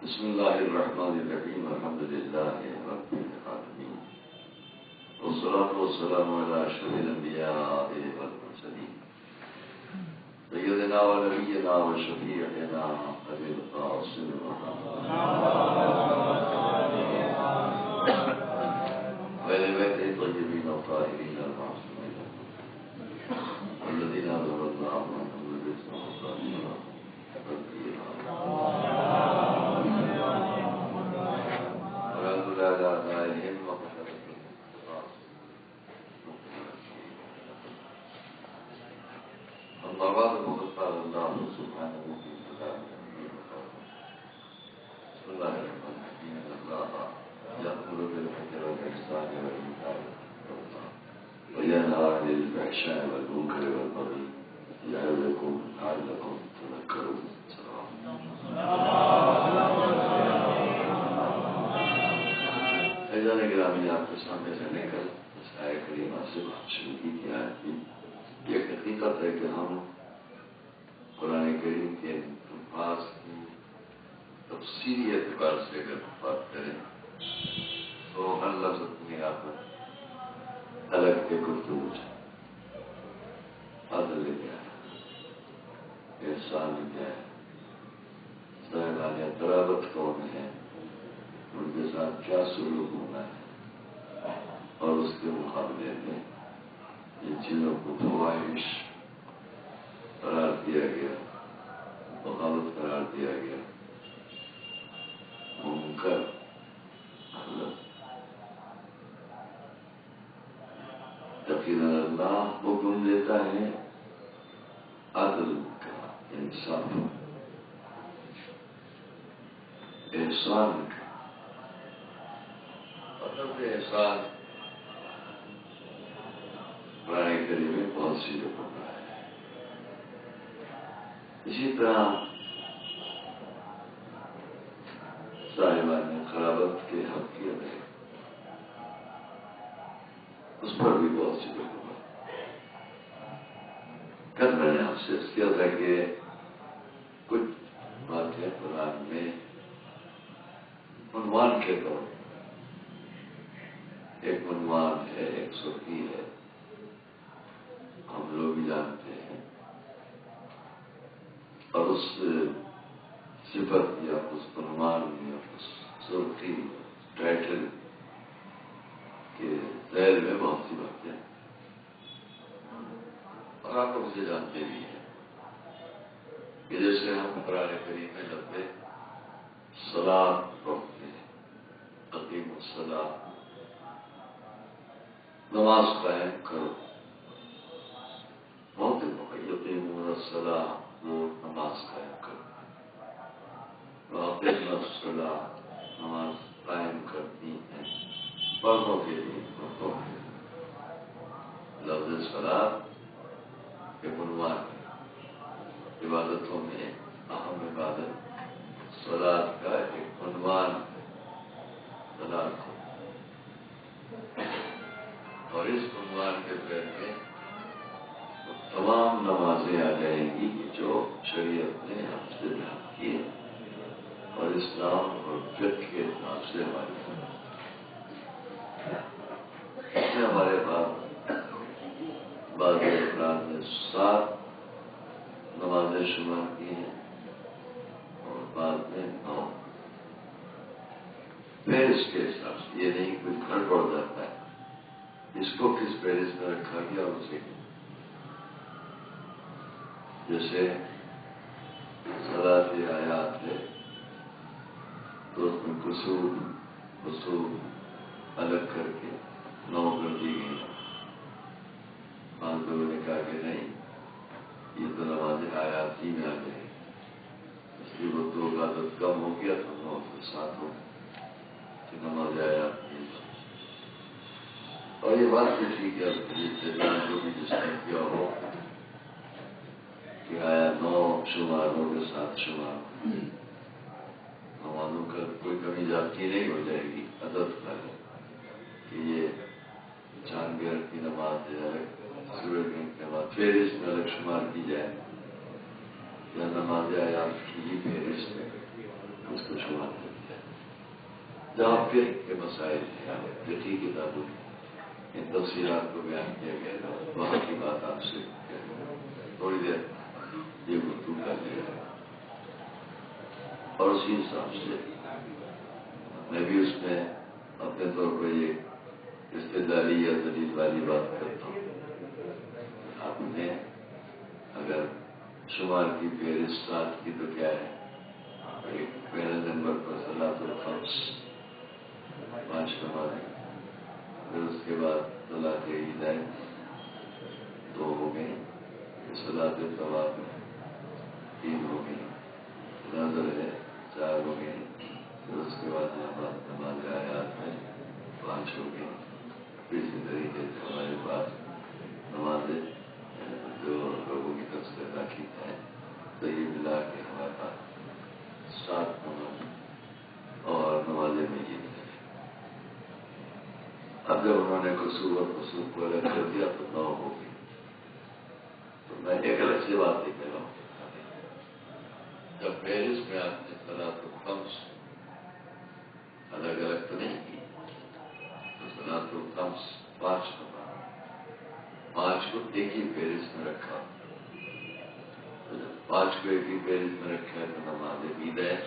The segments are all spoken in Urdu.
بسم الله الرحمن الرحيم الحمد لله رب العالمين والصلاة والسلام على أشرف الأنبياء والمرسلين سيدنا ونبينا وشفيعنا أبي القاسم محمد وآل بيته الطيبين الطاهرين المعصومين والذين أظهرنا أمرهم بالرزق والصالحين وينهى عن الفحشاء والمنكر والبغي يعظكم لعلكم تذكرون. فإذا گرامی آپ کے سامنے رہنے کا آیہ کریمہ سے بات شروع کی تھی. آیت کی یہ حقیقت ہے کہ ہم قرآن کریم کے الفاظ کی تفصیلی اعتبار سے اگر بات کریں تو ہر لفظ اپنے آپ الگ کے گفتگو ہے. عدل کیا ہے, احسان کیا ہے, صاحبان قرابت کون ہے, ان کے ساتھ کیا سلوک ہونا ہے, اور اس کے مقابلے میں ان چیزوں کو فواہش قرار دیا گیا, بغاوت قرار دیا گیا, منکر یقینا اللہ حکم دیتا ہے عدل کا, انصاف, احسان کا. مطلب احسان قرآن کریم میں بہت سی جگہ ہے. اسی طرح صاحبان قرابت کے حق کی ادا اس پر بھی بہت سی جگہ کل میں نے آپ سے اس کیا تھا کہ کچھ باتیں قرآن میں عنوان کے طور, ایک عنوان ہے, ایک سرخی ہے, ہم لوگ بھی جانتے ہیں, اور اس صفت یا اس عنوان یا اس سرخی ٹائٹل کے ذیل میں بہت سی باتیں, اور آپ لوگ اسے جانتے بھی ہیں کہ جیسے ہم قرآن کریم میں لفظ صلاۃ پڑھتے ہیں, اقیموا الصلاۃ, نماز قائم کرو, بہت یقیمون الصلاۃ, وہ نماز قائم کرو, واقعنا الصلاۃ, نماز قائم کرتی ہیں پردوں کے لیے. لفظ صلاۃ ایک عنوان ہے, عبادتوں میں اہم عبادت صلاۃ کا ایک عنوان صلاۃ ہے, اور اس عنوان کے پیر میں تمام نمازیں آ جائیں گی جو شریعت نے ہم سے بیان کی ہے, اور اسلام اور فقہ کے اعتبار سے ہمارے ہمارے پاس بعض افراد نے 7 نمازیں شمار کی ہیں اور بعد میں 9. فہرست کے حساب سے, یہ نہیں کچھ گھر پڑ جاتا ہے, اس کو کس فہرست میں رکھا گیا اسے, جیسے صلاۃ آیات ہے تو اس میں قصور الگ کر کے 9 کر دی گئی. بعض لوگوں نے کہا کہ نہیں, کم ہو گیا تو 9 سے 7 ہو کہ نماز آیات کی. اور یہ بات بھی ٹھیک ہے ابتدان کو بھی جس نے کیا ہو کہ آیا 9 شماروں کے 7 شمار نمازوں کا کوئی کمی زیادتی نہیں ہو جائے گی. عدد کا ہے کہ یہ چاند گرہن کی نماز ہے سورج گرہن کی نماز فہرست میں الگ شمار کی جائے یا نماز آیات کی ہی فہرست میں اس کو شمار کر دیا جہاں پھر کے مسائل ہیں فقہی کتابوں ان تفصیلات کو بیان کیا گیا وہاں کی بات آپ سے تھوڑی دیر یہ گفتگو کر لیا اور اسی حساب سے میں بھی اس میں اپنے طور پر یہ استدلالی یا دلیل والی بات کرتا ہوں. آپ نے اگر شمار کی فہرست 7 کی تو کیا ہے پہلے نمبر پر صلاۃ الخمس 5 نمازیں پھر اس کے بعد صلاۃ عیدین 2 ہو گئی صلاۃ طواف 3 ہو گئی نظر ہے 4 ہو گئی پھر اس کے بعد نماز آیات میں 5 ہو گئی. اسی طریقے سے ہمارے پاس نمازیں جو لوگوں کی طرف سے ادا کی ہیں تو یہ ملا کے ہمارے پاس 7 نماز اور نمازیں میں یہ ہے. اب جب انہوں نے قصور اور قصور کو الگ کر دیا تو 9 ہو گئی. تو میں ایک الگ سے بات نہیں کر رہا ہوں جب فہرست میں آپ نے صلاۃ الخمس الگ الگ تو نہیں کی تو صلاۃ الخمس 5 نماز 5 کو ایک ہی فہرست میں رکھا. 5 کو ایک ہی فہرست میں رکھا ہے تو نماز عیدین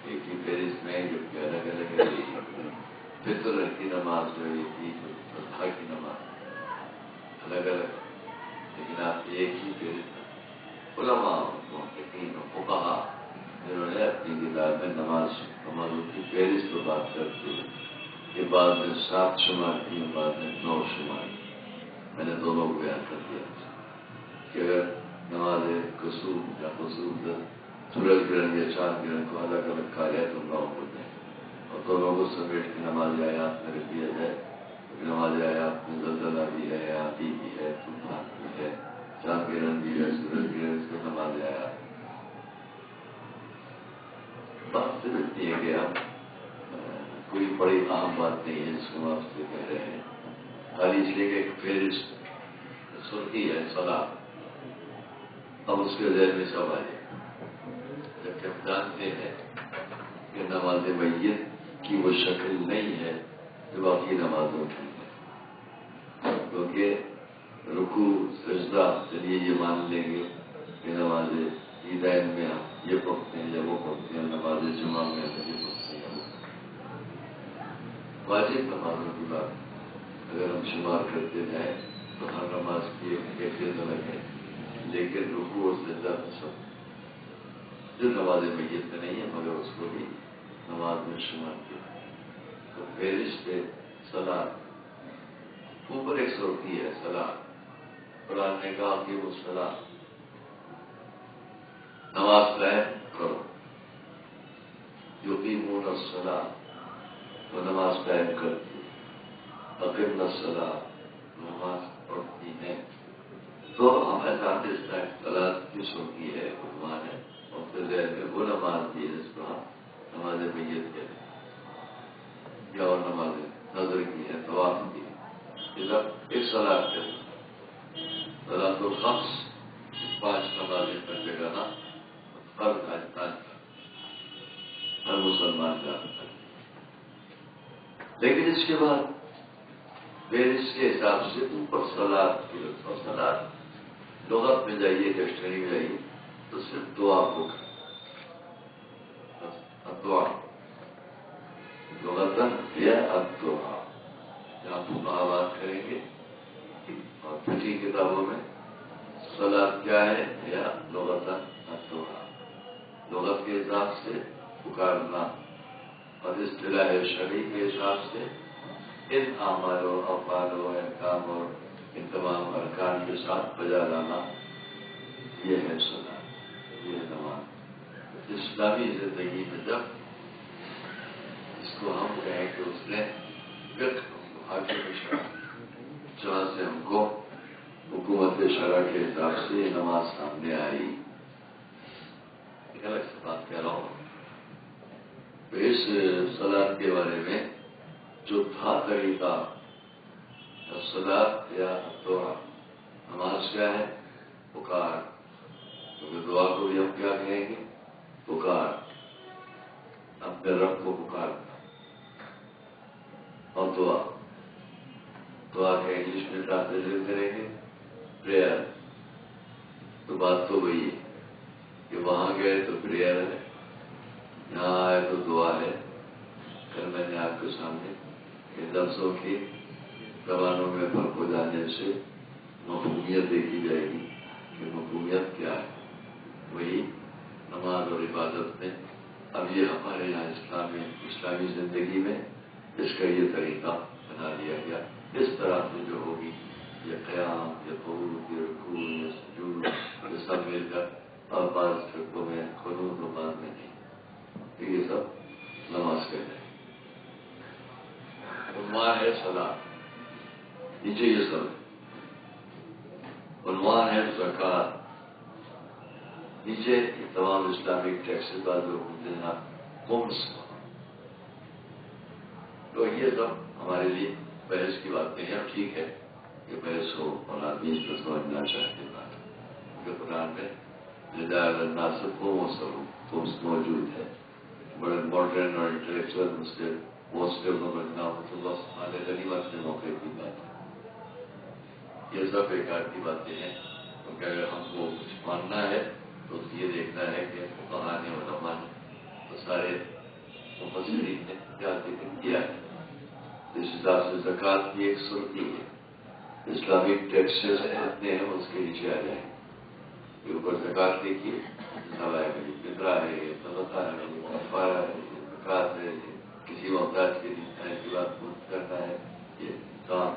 ایک ہی فہرست میں جبکہ الگ الگ ہے. فطر کی نماز جو عید الاضحیٰ کی نماز الگ الگ لیکن آپ ایک ہی فہرست. علماء محققین و فقہاء جنہوں نے اپنی کتاب میں نمازوں کی فہرست پر بات کرتے ہوئے کہ بعد میں 7 شمار کی بعد میں 9 شمار کی میں نے دونوں کو بیان کر دیا کہ اگر نماز قصور یا قصور سورج گرہن یا چاند گرہن کو الگ الگ کہا جائے تو 9 ہو جائے اور دونوں کو سمیٹ کے نماز آیات میں رکھ دیا جائے. نماز آیات میں زلزلہ بھی ہے آندھی بھی ہے طوفان بھی ہے چاند گرہن بھی ہے سورج گرہن اس کو نماز آیات. بات صرف اتنی ہے کہ آپ کوئی بڑی عام بات نہیں ہے جس کو آپ سے کہہ رہے ہیں خالی اس لیے کہ ایک فہرست سنتی ہے صلاۃ. اب اس کے ذہن میں سب آ جائے جبکہ ہم جانتے ہیں کہ نماز میت کی وہ شکل نہیں ہے جو باقی نمازوں کی ہے کیونکہ رکوع سجدہ چلیے یہ مان لیں گے کہ نماز عیدین میں ہم یہ پڑھتے ہیں یا وہ پڑھتے ہیں نماز جمعہ میں ہم یہ پڑھتے ہیں واجب نمازوں کی بات اگر ہم شمار کرتے جائیں تو ہر نماز کی ایک کیفیت الگ ہے لیکن رکوع اور سجدہ سب جو نماز میت میں نہیں ہے مگر اس کو بھی نماز میں شمار کیا. تو فہرست پہ صلاۃ اوپر ایک ہوتی ہے صلاۃ. قرآن نے کہا کہ وہ صلاۃ نماز قائم کرو یقیمون الصلاۃ وہ نماز قائم کرتی اقیمنا الصلاۃ نماز پڑھتی ہے. تو ہمیں ساتھ اس طرح صلاۃ کس ہوتی ہے عنوان ہے اور پھر ذہن میں وہ نماز بھی ہے جس کو ہم نماز میت کہتے ہیں یا اور نماز نظر کی ہے طواف کی ہے. یہ سب ایک صلاۃ ہے. صلاۃ الخمس 5 نمازیں کر جگہ نا فرض کا ہر مسلمان کا. لیکن اس کے بعد پھر اس کے حساب سے اوپر صلاۃ کی اور صلاۃ لغت میں جائیے ڈکشنری میں جائیے تو صرف دعا کو دعا لغتاً یا الدعا جہاں فقہا بات کریں گے اور فقہی کتابوں میں صلاۃ کیا ہے یا لغتاً الدعا لغت کے حساب سے پکارنا اور اصطلاح شرعی کے حساب سے ان اعمال و افعال و احکام اور ان تمام ارکان کے ساتھ بجا لانا یہ ہے صلاۃ یہ نماز. اسلامی زندگی میں جب اس کو ہم کہیں کہ اس نے حاکم شرع جہاں سے ہم کو حکومت شرع کے حساب سے یہ نماز سامنے آئی، ایک الگ سے بات کہہ رہا ہوں. تو اس صلاۃ کے بارے میں جو تھا طریقہ صلاۃ یا دعا، نماز کیا ہے؟ پکار. کیونکہ دعا کو بھی ہم کیا کہیں گے؟ پکار. اپنے رب کو پکارنا. اور دعا کے انگلش میں ٹرانسلیٹ کریں گے پریئر. تو بات تو وہی ہے کہ وہاں گئے تو پریئر ہے، یہاں آئے تو دعا ہے. کل میں نے آپ کے سامنے ان لفظوں کی زبانوں میں فرق ہو جانے سے مفہومیت دیکھی جائے گی کہ مفہومیت کیا ہے. وہی نماز اور عبادت میں اب یہ ہمارے یہاں اسلامی زندگی میں اس کا یہ طریقہ بنا دیا گیا. اس طرح سے جو ہوگی یہ قیام، یہ قعود، یہ رکوع، یہ سجود، یہ سب مل کر اور بعض فرقوں میں قنوت و بعد میں نہیں، تو یہ سب نماز کہتے ہیں. عنوان ہے صلاۃ، نیچے یہ سب عنوان ہے زکوٰۃ. نیچے تمام اسلامک ٹیکسز بعد لوگ دینا خمس. تو یہ سب ہمارے لیے بحث کی باتیں ہیں. ٹھیک ہے کہ بحث ہو اور آدمی اس کو سمجھنا چاہتے ہیں. کیونکہ قرآن میں الناس خمس موجود ہے. بڑے ماڈرن اور انٹلیکچوئل مسلم غنیمت کے موقع کی بات ہے. یہ سب بیکار کی باتیں ہیں. کیونکہ اگر ہم کو کچھ ماننا ہے تو یہ دیکھنا ہے کہ کہانے علماء نے تو سارے مفسرین نے کیا ذکر کیا ہے. اس حساب سے زکوٰۃ کی ایک صورت ہے. اسلامک ٹیکسز جتنے ہیں اس کے نیچے آ جائیں. یہ اوپر زکوٰۃ دیکھیے، فطرہ ہے، صدقہ ہے، کفارہ ہے، زکوٰۃ ہے، کسی محتاج کے لیے کی بات کرنا ہے. یہ کام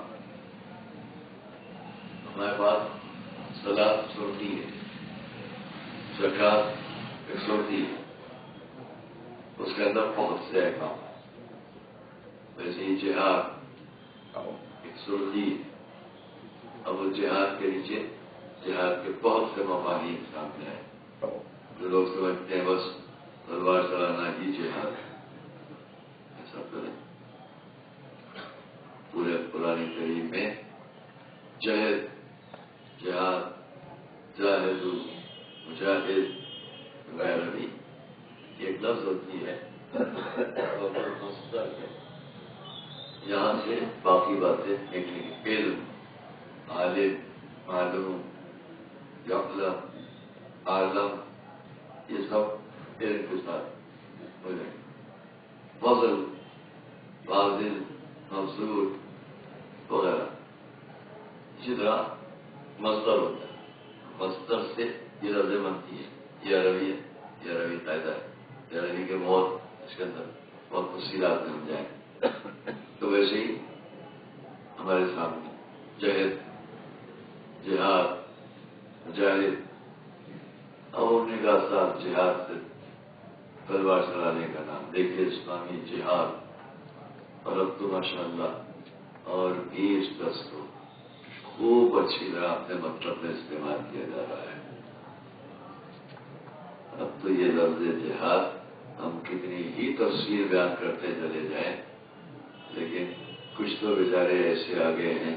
ہمارے پاس صلاۃ صورتی ہے، زکوٰۃ ایک صورتی ہے. اس کے اندر بہت سے احکام. ویسے ہی جہاد ایک صورتی ہے. اب وہ جہاد کے نیچے جہاد کے بہت سے مفاہیم سامنے آئے. جو لوگ سمجھتے ہیں بس تلوار چلانا ہی جہاد ہے، ایسا تو نہیں. پورے قرآن کریم میں جہد، جہاد، جاہد، مجاہد وغیرہ بھی ایک لفظ ہوتی ہے. یہاں سے باقی باتیں نکلیں گی. علم، عالم، معلوم، یعلم، عالم، یہ سب علم کے ساتھ ہو جائیں گے. فضل، فاضل، منصور وغیرہ. اسی طرح مصدر ہوتا ہے. مصدر سے یہ لفظیں بنتی ہے. یہ عربی ہے، یہ عربی قاعدہ ہے. یہ عربی کے بہت اس کے اندر بہت تفصیلات میں ہم جائیں. تو ویسے ہی ہمارے سامنے جہد، جہاد، مجاہد. اور انہوں نے کہا صاحب جہاد سے تلوار چلانے کا نام. دیکھیے اسلامی جہاد اور اب تو ماشاء اللہ اور 20-10 کو خوب اچھی طرح اپنے مطلب میں استعمال کیا جا رہا ہے. اب تو یہ لفظ جہاد ہم کتنی ہی تفصیل بیان کرتے چلے جائیں، لیکن کچھ تو بیچارے ایسے آگے ہیں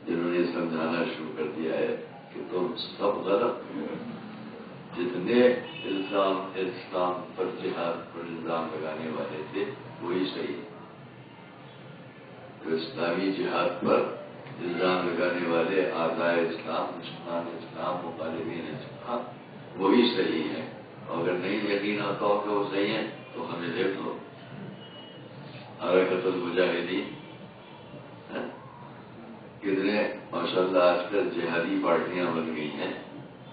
جنہوں نے سمجھانا شروع کر دیا ہے کہ تم سب غلط. جتنے اسلام پر جہاد پر الزام لگانے والے تھے وہی صحیح. جو اسلامی جہاد پر الزام لگانے والے اعدائے اسلام، دشمنان اسلام، مخالفین اسلام، وہی صحیح ہے. اور اگر نہیں یقین آتا ہو کہ وہ صحیح ہیں تو ہمیں دیکھ لو. حرکت المجاہدین کتنے ماشاء اللہ آج کل جہادی پارٹیاں بن گئی ہیں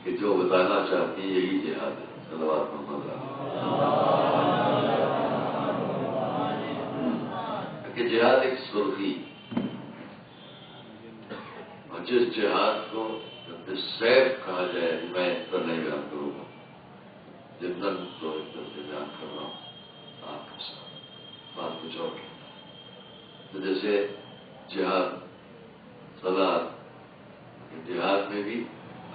کہ جو بتانا چاہتی ہیں یہی جہاد ہے. صلوات محمد کہ جہاد ایک سرخی، اور جس جہاد کو سیف کہا جائے میں اس پر نہیں بیان کروں گا. جتن تو ایک طرح سے بیان کر رہا ہوں آپ کے ساتھ، بات کچھ اور کہنا ہے۔ تو جیسے جہاد، صلاح، جہاد میں بھی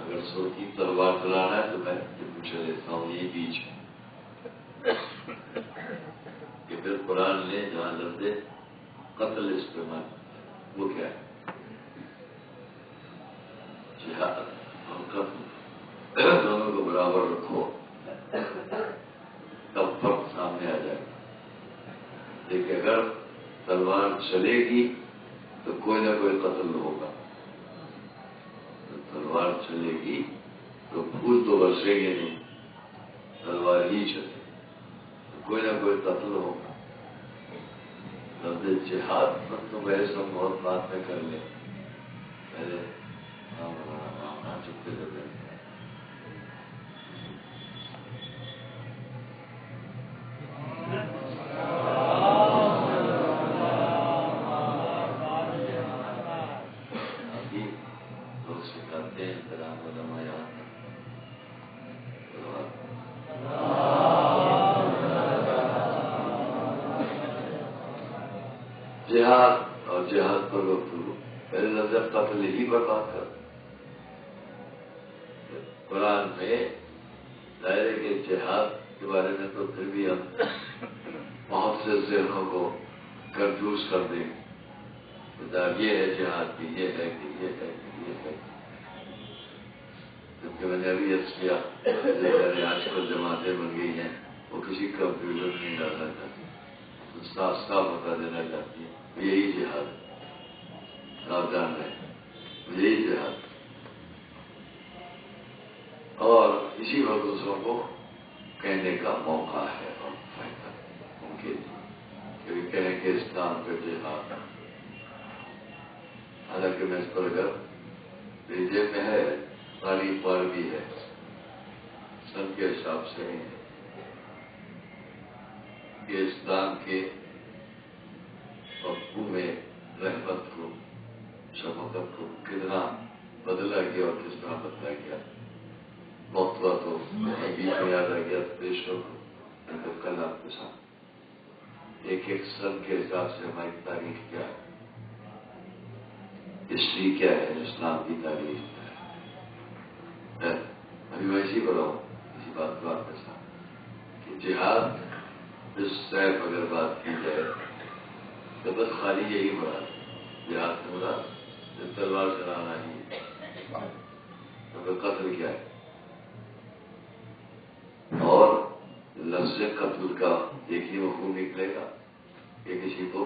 اگر سوچی تلوار چلانا ہے تو میں یہ پوچھ لیتا ہوں یہ بیچ کہ پھر قرآن نے جہاں لفظ قتل استعمال کیا وہ کیا ہے؟ جہاد اور قتل دونوں کو برابر رکھو تب فرق سامنے آ جائے گا۔ لیکن اگر تلوار چلے گی تو کوئی نہ کوئی قتل ہوگا، تلوار چلے گی تو پھول تو برسیں گے نہیں، تلوار ہی چلے تو کوئی نہ کوئی قتل ہوگا۔ لفظ جہاد پر تو بحث ہم بہت بات میں کر لیں، پہلے چکے لگے لوگ سکھاتے ہیں احترام علماء یاد جہاد اور جہاد پر گفتگو پہلے لفظ قتل ہی پر بات کر قرآن میں دائرے کے جہاد کے بارے میں تو پھر بھی ہم بہت سے ذہنوں کو کنفیوز کر دیں گے، یہ ہے جہاد کی، یہ ہے کہ یہ ہے کہ یہ ہے، کیونکہ میں نے ابھی عرض کیا جیسے آج کل جماعتیں بن گئی ہیں وہ کسی کنفیوژن میں نہیں ڈالنا چاہتی، صاف صاف بتا دینا چاہتی ہے یہی جہاد ہے، آپ جان رہے ہیں یہی جہاد، اور اسی وقت دوسروں کو کہنے کا موقع ہے اور فائدہ ان کے لیے کہ کہیں کہ اسلام کا جہاد، حالانکہ میں اس پر اگر بھیجے میں ہے تاریخ پر بھی ہے سن کے حساب سے کہ اسلام کے مفہوم میں رحمت کو، شفقت کو کتنا بدلا گیا اور کس طرح بدلا گیا، وقت ہوا تو بیچ میں یاد آ گیا پیش ہو کل آپ کے ساتھ ایک ایک سن کے حساب سے ہماری تاریخ کیا ہے، ہسٹری کیا ہے، اسلام کی تاریخ کیا ہے۔ ابھی میں اسی بتاؤں اسی بات کو آپ کے ساتھ کہ جہاد اس سیف اگر بات کی جائے تو بس خالی یہی مراد جہاد سے مراد تلوار چلانا ہی ہے، تو پھر قتل کیا ہے؟ اور لفظ قتل کا ایک ہی مفہوم نکلے گا کہ کسی کو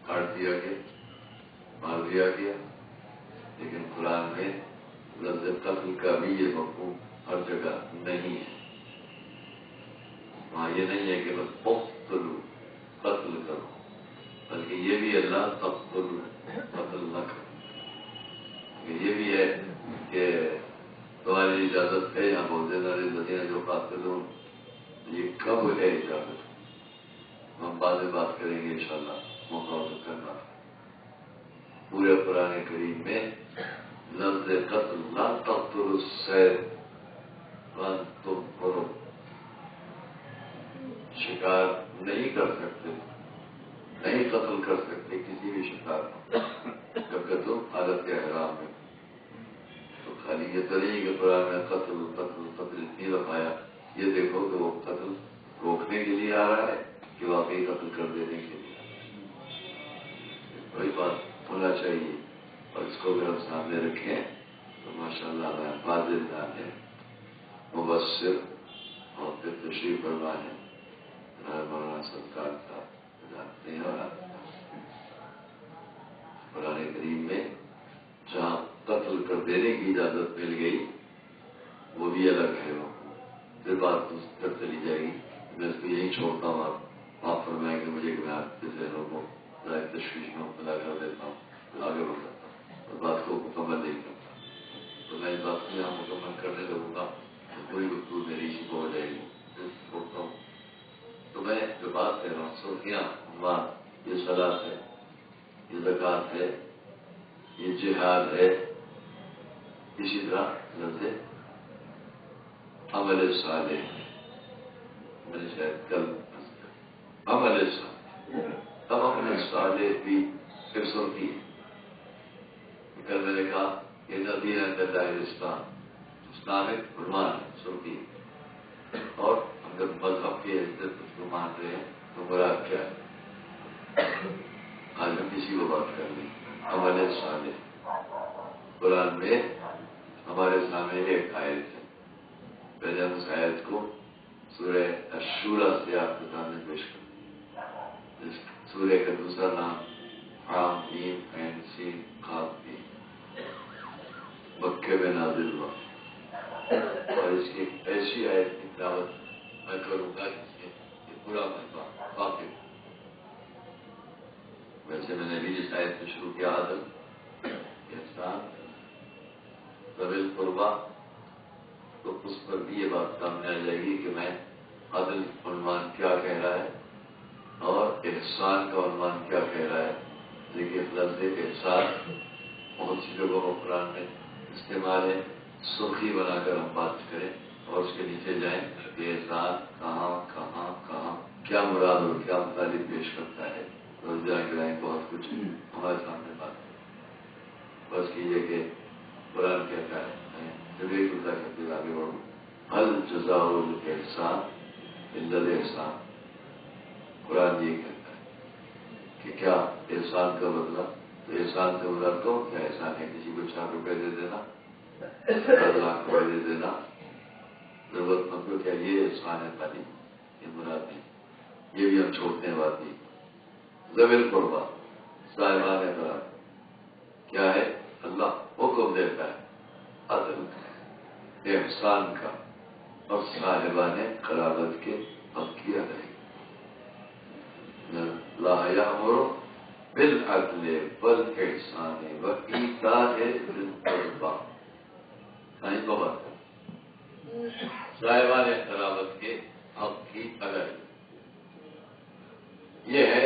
کاٹ دیا گیا، مار دیا گیا، لیکن قرآن میں لفظ قتل کا بھی یہ مفہوم ہر جگہ نہیں ہے، وہاں یہ نہیں ہے کہ بس اقتلوا قتل کرو، بلکہ یہ بھی اللہ تقتلوا قتل نہ کرو، یہ بھی ہے کہ تمہاری اجازت ہے یہاں بول دینا الذین جو قاتلون، یہ کب ہے اجازت؟ ہم بعد میں بات کریں گے انشاءاللہ، موقع تو کرنا پورے قرآن کریم میں لفظ قتل لا تقتلوا الصید وانتم حرم، شکار نہیں کر سکتے، نہیں قتل کر سکتے کسی بھی شکار کو جبکہ تم حالت احرام میں، تو خالی یہ تو نہیں کہ قرآن میں قتل قتل قتل اتنی دفعہ، یہ دیکھو کہ وہ قتل روکنے کے لیے آ رہا ہے کہ واقعی قتل کر دینے کے لیے، وہی بات ہونا چاہیے، اور اس کو اگر ہم سامنے رکھیں تو ماشاءاللہ میں فاضل نام ہے مبصر اور پھر تشریف فرما ہے مولانا سرکار کا جانتے ہیں، اور قرآن کریم میں جہاں قتل کر دینے کی اجازت مل گئی وہ بھی الگ ہے، وہ پھر بات کر چلی جائے گی، میں اس کو یہی چھوڑتا ہوں، آپ فرمائیں گے مجھے کہ میں آپ کے ذہنوں کو ذرا تشویش میں مبتلا کر دیتا ہوں، آگے بڑھ جاتا ہوں اور بات کو مکمل نہیں کرتا، تو میں اس بات کو یہاں مکمل کرنے لگوں گا تو پوری گفتگو میری اسی کو ہو جائے گی، پھر چھوڑتا ہوں۔ تو میں جو بات کہہ رہا ہوں سرخیاں بات یہ صلاۃ ہے، یہ زکوٰۃ ہے، یہ جہاد ہے، اسی طرح لفظ عمل صالح ہے، میں نے شاید کل عمل صالح، اب عمل صالح بھی پھر سنتی ہے. کل میں نے کہا کہ ندین اسلام، اسلام ایک عنوان ہے، سنتی ہے. اور ہم جب مذہب کی عزت اس کو مان رہے ہیں تو مراد کیا ہے؟ آج ہم کسی کو بات کر لیں. عمل صالح قرآن میں ہمارے سامنے ایک آیت ہے. پہلے ہم اس آیت کو سورہ الشورى سے آپ کے سامنے پیش کرتے ہیں. اس سورہ کا دوسرا نام حام میم عین سین قاف میم، مکے میں نازل ہوا. اور اس کی ایسی آیت کی تلاوت میں کروں گا جس سے یہ پورا مجمع واقف. ویسے میں نے بھی اس آیت سے شروع کیا عدل احسان ذوی القربیٰ، تو اس پر بھی یہ بات سامنے آ جائے گی کہ میں عدل عنوان کیا کہہ رہا ہے اور احسان کا عنوان کیا کہہ رہا ہے. لیکن لفظ احسان بہت سی جگہوں کو قرآن میں استعمال ہے. سرخی بنا کر ہم بات کریں اور اس کے نیچے جائیں کہ احسان کہاں کہاں کہاں کیا مراد اور کیا مطالب پیش کرتا ہے. روزہ گرائیں بہت کچھ ہمارے سامنے بات ہے. بس کیجیے کہ قرآن کہتا ہے جب ایک دوسرا کرتے آگے بڑھوں. هل جزاء الاحسان الا الاحسان. قرآن یہ کہتا ہے کہ کیا احسان کا بدلہ، تو احسان سے مراد کو کیا احسان ہے؟ کسی کو 4 روپے دے دینا، 10 لاکھ روپے دے دینا ضرورت مند کو، کیا یہ احسان ہے؟ خالی یہ مراد نہیں. یہ بھی ہم چھوڑتے ہیں بات نہیں. ذوی القربیٰ صاحبان قرار کیا ہے؟ اللہ حکم دیتا ہے عدل احسان کا اور صاحبان قرابت کے حق کی ادائیگی. لا یأمر بالعدل والاحسان وایتاء ذی القربیٰ. صحیح کو بات ہے صاحبان قرابت کے حق کی ادائیگی. یہ ہے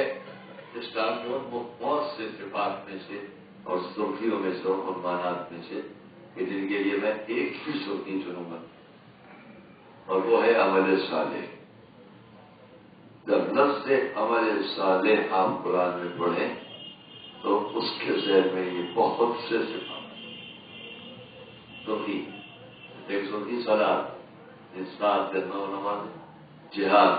اسلام کے بہت سے صفات میں سے اور سرخیوں میں سے اور عنوانات میں سے کہ جن کے لیے میں ایک ہی سرخی چنوں گا اور وہ ہے عمل صالح. جب لفظ عمل صالح آپ قرآن میں پڑھیں تو اس کے ذہن میں یہ بہت سے صفات سرخی. ایک سرخی صلاۃ، انسان کرنا نماز، جہاد،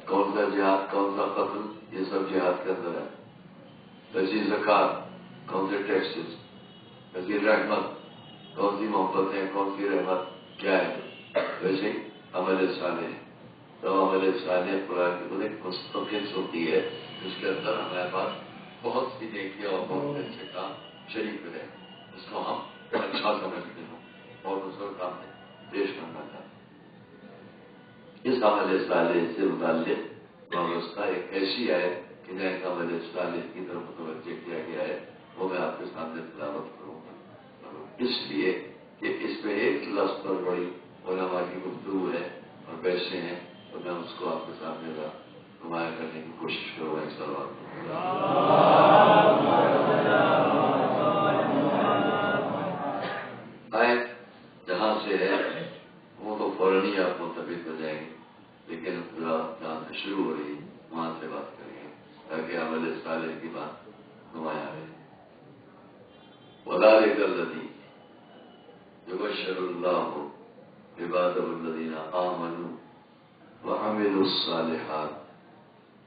کون سا جہاد، کون سا قتل، یہ سب جہاد کے اندر ہے. ویسی زکات، کون سے ٹیکسز، ویسی رحمت، کون سی محبت ہے، کون سی رحمت کیا ہے. ویسے عمل صالح، تو عمل صالح قرآن کی بہت ایک مستقل ہوتی ہے جس کے اندر ہمارے پاس بہت سی نیکیاں اور بہت اچھے کام شریک ہے. اس کو ہم اچھا سمجھتے ہیں اور دوسروں کام میں پیش کرنا چاہتے ہیں. اس عمل صالح سے متعلق وابستہ ایک ایسی ہے کہ جن کا عمل صالح کی طرف متوجہ کیا گیا ہے وہ میں آپ کے سامنے تلاوت کروں گا. اس لیے کہ اس میں ایک لفظ پر بڑی علماء کی گفتگو ہے اور ویسے ہیں تو میں اس کو آپ کے سامنے نمایاں کرنے کی کوشش کروں گا. اس سوال آیت جہاں سے ہے وہ تو فوراً ہی آپ منتبہ ہو جائیں گے، لیکن جہاں سے شروع ہو رہی وہاں سے بات کریں گے تاکہ عمل صالح کی بات نمایاں رہے. وذالک الذی یبشر اللہ عبادہ الذین آمنوا وعملوا الصالحات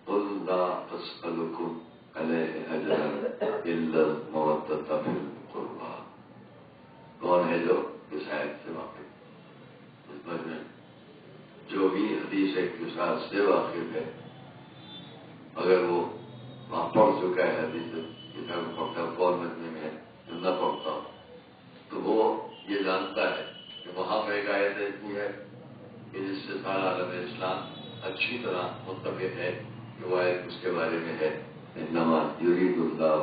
قل لا اسألکم علیہ اجرا الا المودۃ فی القربى. کون ہے جو اس آیت سے واقف، اس پر میں جو بھی حدیث کے ساتھ سے واقف ہے، اگر وہ وہاں پڑھ چکا ہے حدیث کتاب پڑھتا ہے فارمیٹ میں ہے جو نہ پڑھتا تو وہ یہ جانتا ہے کہ وہاں پہ ایک آیت ایسی ہے کہ جس سے سارا عالم اسلام اچھی طرح متفق ہے کہ وہ آیت اس کے بارے میں ہے انما یرید اللہ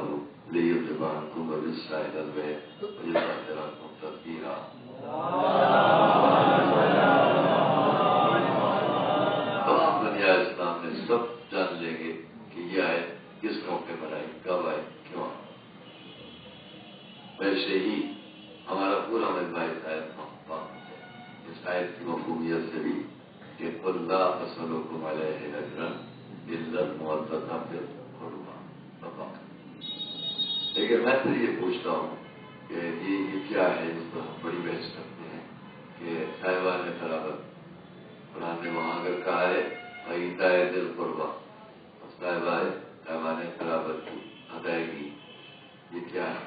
لیذھب عنکم الرجس اہل البیت ویطہرکم تطہیرا. بس دنیا اسلام میں سب جان لیں گے کہ یہ آیت کس موقع پر آئی، کب آئی، کیوں آئی. ویسے ہی ہمارا پورا مجمع اس آیت کی مفہومیت سے بھی کہ قل لا اسألکم علیہ اجرا الا المودۃ فی القربى. لیکن میں تو یہ پوچھتا ہوں کہ یہ کیا ہے جس پر ہم بڑی بحث کرتے ہیں کہ صاحبان قرابت. قرآن نے وہاں اگر کہا ہے فَإِيتَاءِ ذِي الْقُرْبَىٰ صاحبان قرابت کی ادائیگی، یہ کیا ہے؟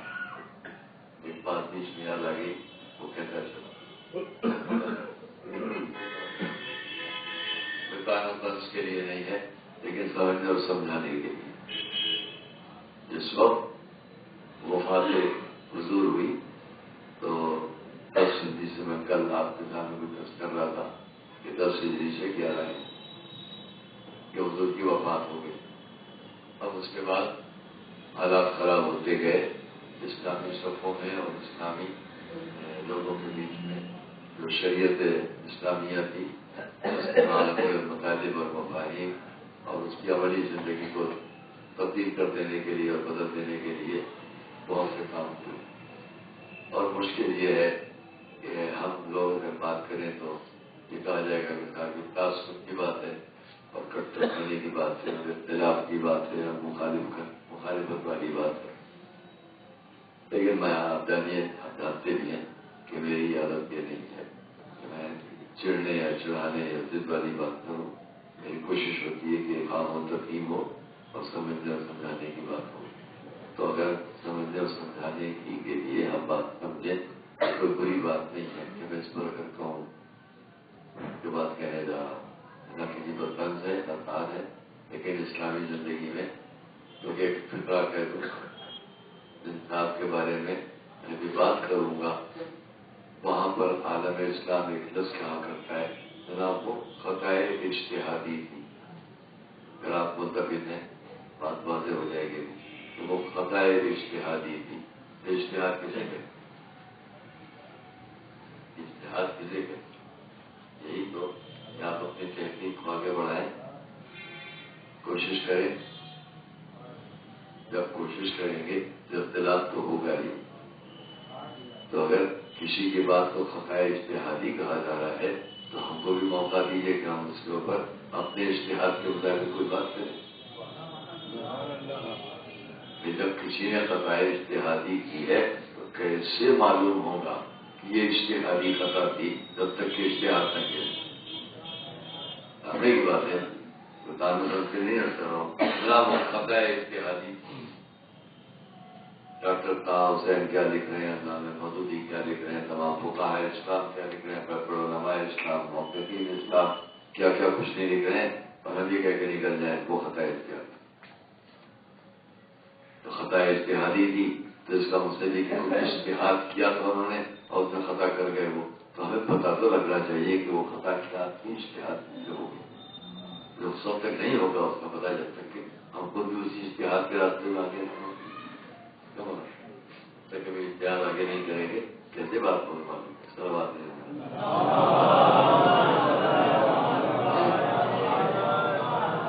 ایک بات بیچ میں یاد آ گئی، وہ کہتا چلا قانون بنس کے لیے نہیں ہے لیکن سمجھنے اور سمجھانے کے لیے. جس وقت وفات حضور ہوئی تو 10 ہجری سے میں کل آپ کے سامنے کچھ درس کر رہا تھا کہ 10 ہجری سے 11 ہے کہ حضور کی وفات ہو گئی. اب اس کے بعد حالات خراب ہوتے گئے اسلامی صفوں میں اور اسلامی لوگوں کے بیچ میں جو شریعت اسلامیہ تھی استعمال کے مطالب اور مفاہیم اور اس کی عملی زندگی کو تبدیل کر دینے کے لیے اور بدل دینے کے لیے بہت سے کام ہوئے. اور مشکل یہ ہے کہ ہم لوگ اگر بات کریں تو یہ کہا جائے گا کہ کافی تعصب کی بات ہے اور کٹر کرنے کی بات ہے اور اختلاف کی بات ہے اور مخالفت والی بات ہے. لیکن میں آپ جانتے بھی ہیں کہ میری عادت یہ نہیں ہے کہ میں چڑھنے یا چڑھانے یا ضد والی بات کروں. میری کوشش ہوتی ہے کہ عام و تفہیم ہو اور سمجھنے اور سمجھانے کی بات ہو. تو اگر سمجھنے اور سمجھانے کی کے لیے ہم بات سمجھیں کوئی بری بات نہیں ہے کہ میں اس پر اگر کہوں جو بات کہنے جا رہا ہوں نہ کسی پر طنز ہے نہ تاج ہے. لیکن اسلامی زندگی میں کیونکہ ایک فطرہ کہہ دوں انصاف کے بارے میں بھی بات کروں گا وہاں پر عالم اسلام ایک لفظ کہا کرتا ہے جناب وہ خطائے اجتہادی تھی. اگر آپ متفق ہیں بات واضح ہو جائے گی کہ وہ خطائے اجتہادی تھی. اجتہاد کسے کہتے؟ اجتہاد کسے کہتے؟ یہی تو کہ آپ اپنی تحقیق کو آگے بڑھائیں، کوشش کریں. جب کوشش کریں گے تو اختلاف تو ہوگا ہی. تو اگر کسی کی بات کو خطائے اجتہادی کہا جا رہا ہے تو ہم کو بھی موقع دیجیے کہ ہم اس کے اوپر اپنے اجتہاد کے مطابق کوئی بات کریں. جب کسی نے خطائے اجتہادی کی ہے تو کیسے معلوم ہوگا کہ یہ اجتہادی خطا تھی جب تک کہ اجتہاد نہ کیا. کی بات ہے تو قانون سے نہیں رکھ رہا ہوں خطائے اجتہادی. ڈاکٹر طاہر حسین کیا لکھ رہے ہیں، علامہ مودودی کیا لکھ رہے ہیں، تمام فقہاء اسلام کیا لکھ رہے ہیں، علماء اسلام محققین اسلام کیا کیا کچھ نہیں لکھ رہے ہیں اور ہم یہ کہہ کے نکل جائیں وہ خطا اجتہادی. تو خطا اجتہادی تھی تو اس کا مطلب یہ کہ اجتہاد کیا تھا انہوں نے اور اس میں خطا کر گئے وہ. تو ہمیں پتہ تو لگنا چاہیے کہ وہ خطا کیا تھی اجتہاد سے ہوگی. جو سب تک نہیں ہوگا اس کا پتہ جب تک کہ ہم خود بھی اسی اجتہاد کے راستے میں آگے نہیں ہوگی. کبھی اتحاد آگے نہیں کریں گے کیسے بات کو معلوم سر بات نہیں.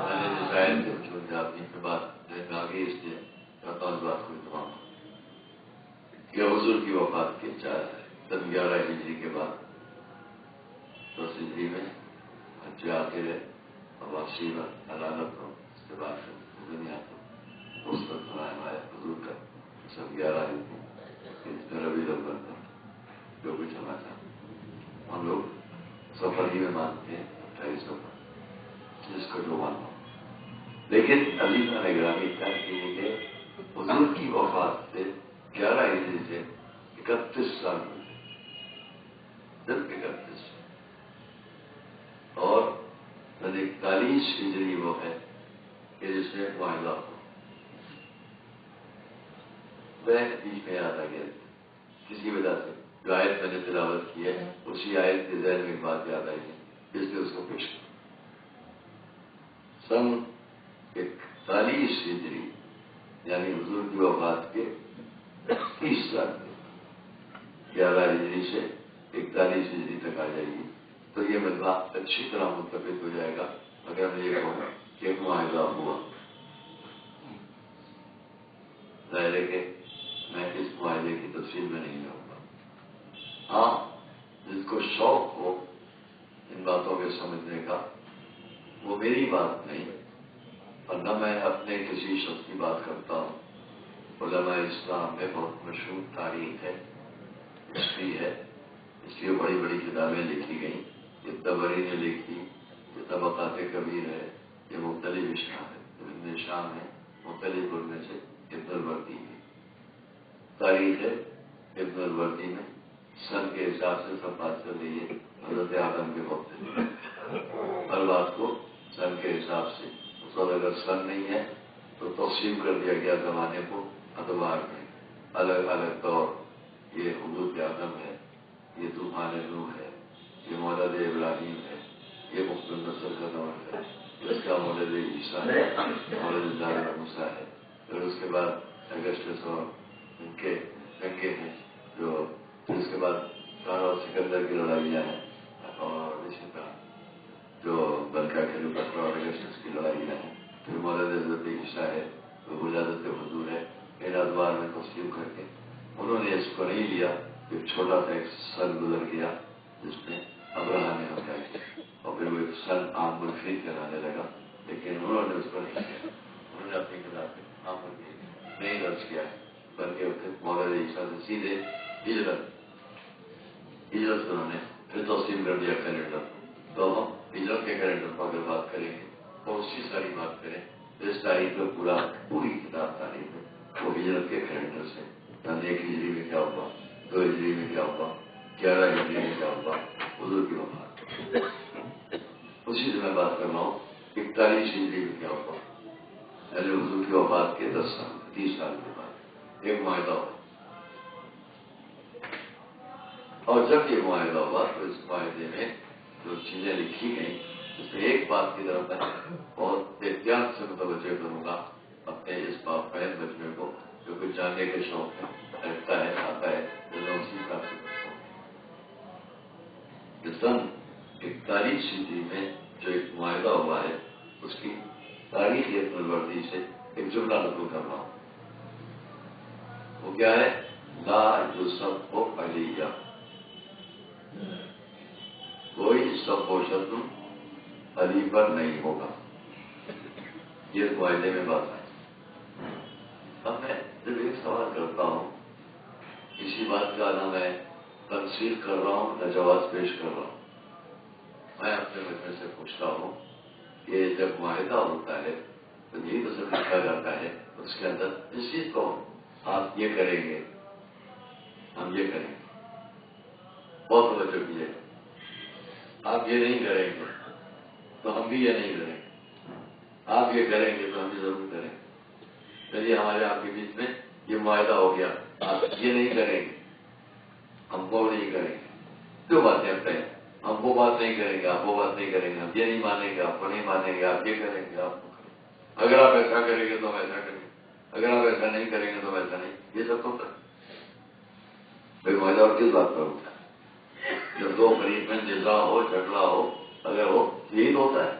میں نے جو شاید چھوٹے آدمی کی بات آگے اس لیے چاہتا ہوں اس بات کو تمام کہ حضور کی وفات کے 11 ہجری کے بعد 10 ہجری میں حج آخر ہے اور واپسی میں عدالت ہو اس کے بعد دنیا کو اس پر فرمایا حضور کا 11 ہجری ربیع الاول پر جو کچھ ہونا تھا ہم لوگ سفر ہی میں مانتے ہیں 28 سفر جس کو جو ماننا. لیکن عزیز نگرانی خیال کیجیے کہ حضور کی وفات سے 11 ہجری سے 31 سال گزرے. صرف 31 اور 41 ہجری وہ ہے کہ جس میں معاہدہ ہو. میں بیچ میں یاد آ گیا کسی وجہ سے جو آیت میں نے تلاوت کی ہے اسی آیت کے ذہن میں بات یاد آئی ہے جس نے اس کو پیش کیا. سن 41 ہجری یعنی حضور کی وفات کے 30 سال 11 ہجری سے 41 ہجری تک آ جائے گی تو یہ مطلب اچھی طرح متفق ہو جائے گا اگر میں یہ کہوں کہ ایک معاہدہ ہوا. ظاہر ہے کہ میں اس معاہدے کی تفصیل میں نہیں جاؤں گا. ہاں جس کو شوق ہو ان باتوں کے سمجھنے کا، وہ میری بات نہیں اور نہ میں اپنے کسی شخص کی بات کرتا ہوں۔ علماء اسلام میں بہت مشہور تاریخ ہے، ہسٹری ہے، اس لیے بڑی بڑی کتابیں لکھی گئیں۔ یہ طبری نے لکھی، یہ طبقات کبیر ہے، یہ مختلف اشعار ہے، ابن شام ہے، مختلف ان میں سے ابن الوردی کی تاریخ ہے۔ ابن الوردی میں سن کے حساب سے سب بات چل رہی ہے، حضرت آدم کے وقت سے ہر بات کو سن کے حساب سے، اس وقت اگر سن نہیں ہے تو تقسیم کر دیا گیا زمانے کو ادوار میں، الگ الگ دور۔ یہ حدود آدم ہے، یہ طوفان نوح ہے، یہ مولد ابراہیم ہے، یہ مختلف نسل کا دور ہے، اس کا مولد عیسیٰ ہے، مولد دار موسیٰ ہے۔ پھر اس کے بعد اگسٹس اور ان کے دنگے ہیں، جو پھر اس کے بعد کارا اور سکندر کی لڑائیاں ہیں، اور اسی طرح جو بلکہ کلیوپٹرا اور اگسٹس کی لڑائیاں ہیں۔ پھر مولد حضرت عیسیٰ ہے، تو ولادت حضور ہے۔ ان ادوار میں تقسیم کر کے انہوں نے اس کو نہیں لیا، ایک چھوٹا سا ایک سن گزر گیا جس میں ابراہ نے حملہ کیا، اور پھر وہ ایک سن عام الفیل کہلانے لگا، لیکن انہوں نے اس کو نہیں کیا، انہوں نے اپنی کتاب میں عام الفیل نہیں درج کیا، بلکہ مولد عیسیٰ سے سیدھے ہجرت انہوں نے پھر تقسیم کر دیا کیلنڈر۔ تو ہم ہجرت کے کیلنڈر پر اگر بات کریں گے اور اسی ساری بات کریں تو اس تاریخ میں پوری کتاب تاریخ ہے وہ ہجرت کے کیلنڈر سے، ایک ہجری میں کیا ہوا، 2 ہجری میں کیا ہوا، 11 ہجری میں کیا ہوا، حضور کی وفات۔ اسی سے میں بات کر رہا ہوں 41 ہجری میں کیا ہوا، یعنی حضور کی وفات کے 10 سال 30 سال کے بعد ایک معاہدہ ہوا، اور جب یہ معاہدہ ہوا تو اس معاہدے میں جو چیزیں لکھی گئیں اس میں ایک بات کی طرف میں بہت احتیاط سے متوجہ کروں گا اپنے اس فہم بچنے کو، جو کچھ جاننے کے شوق میں رکھتا ہے آتا ہے، جو اسی حساب سے سن 41 ہجری میں جو ایک معاہدہ ہوا ہے اس کی تاریخ ابن الوردی سے ایک جملہ نقل کر رہا ہوں۔ وہ کیا ہے؟ لا یوسف و علیہ، کوئی سب و شد علی پر نہیں ہوگا، یہ معاہدے میں بات ہے۔ اب میں جب ایک سوال کرتا ہوں، کسی بات کا نہ میں تنصیب کر رہا ہوں نہ جواز پیش کر رہا ہوں، میں اپنے بچے سے پوچھتا ہوں کہ جب معاہدہ ہوتا ہے تو یہی تو سب لکھا جاتا ہے اس کے اندر اس چیز کو آپ یہ کریں گے، ہم یہ کریں گے، بہت توجہ کیجیے، آپ یہ نہیں کریں گے تو ہم بھی یہ نہیں کریں گے، آپ یہ کریں گے تو ہم بھی ضرور کریں گے۔ چلیے ہمارے آپ کے بیچ میں یہ معاہدہ ہو گیا، آپ یہ نہیں کریں گے ہم وہ نہیں کریں گے، جو باتیں آپ کہیں، ہم وہ بات نہیں کریں گے آپ وہ بات نہیں کریں گے، ہم یہ نہیں مانیں گے آپ وہ نہیں مانیں گے، آپ یہ کریں گے آپ وہ کریں گے، اگر آپ ایسا کریں گے تو ہم ایسا کریں گے، اگر آپ ایسا نہیں کریں گے تو ایسا نہیں، یہ سب تو بھائی معاہدہ اور کس بات پر ہوتا ہے؟ جب دو قریب میں نظا ہو جھگڑا ہو اگر ہو یہی تو ہوتا ہے،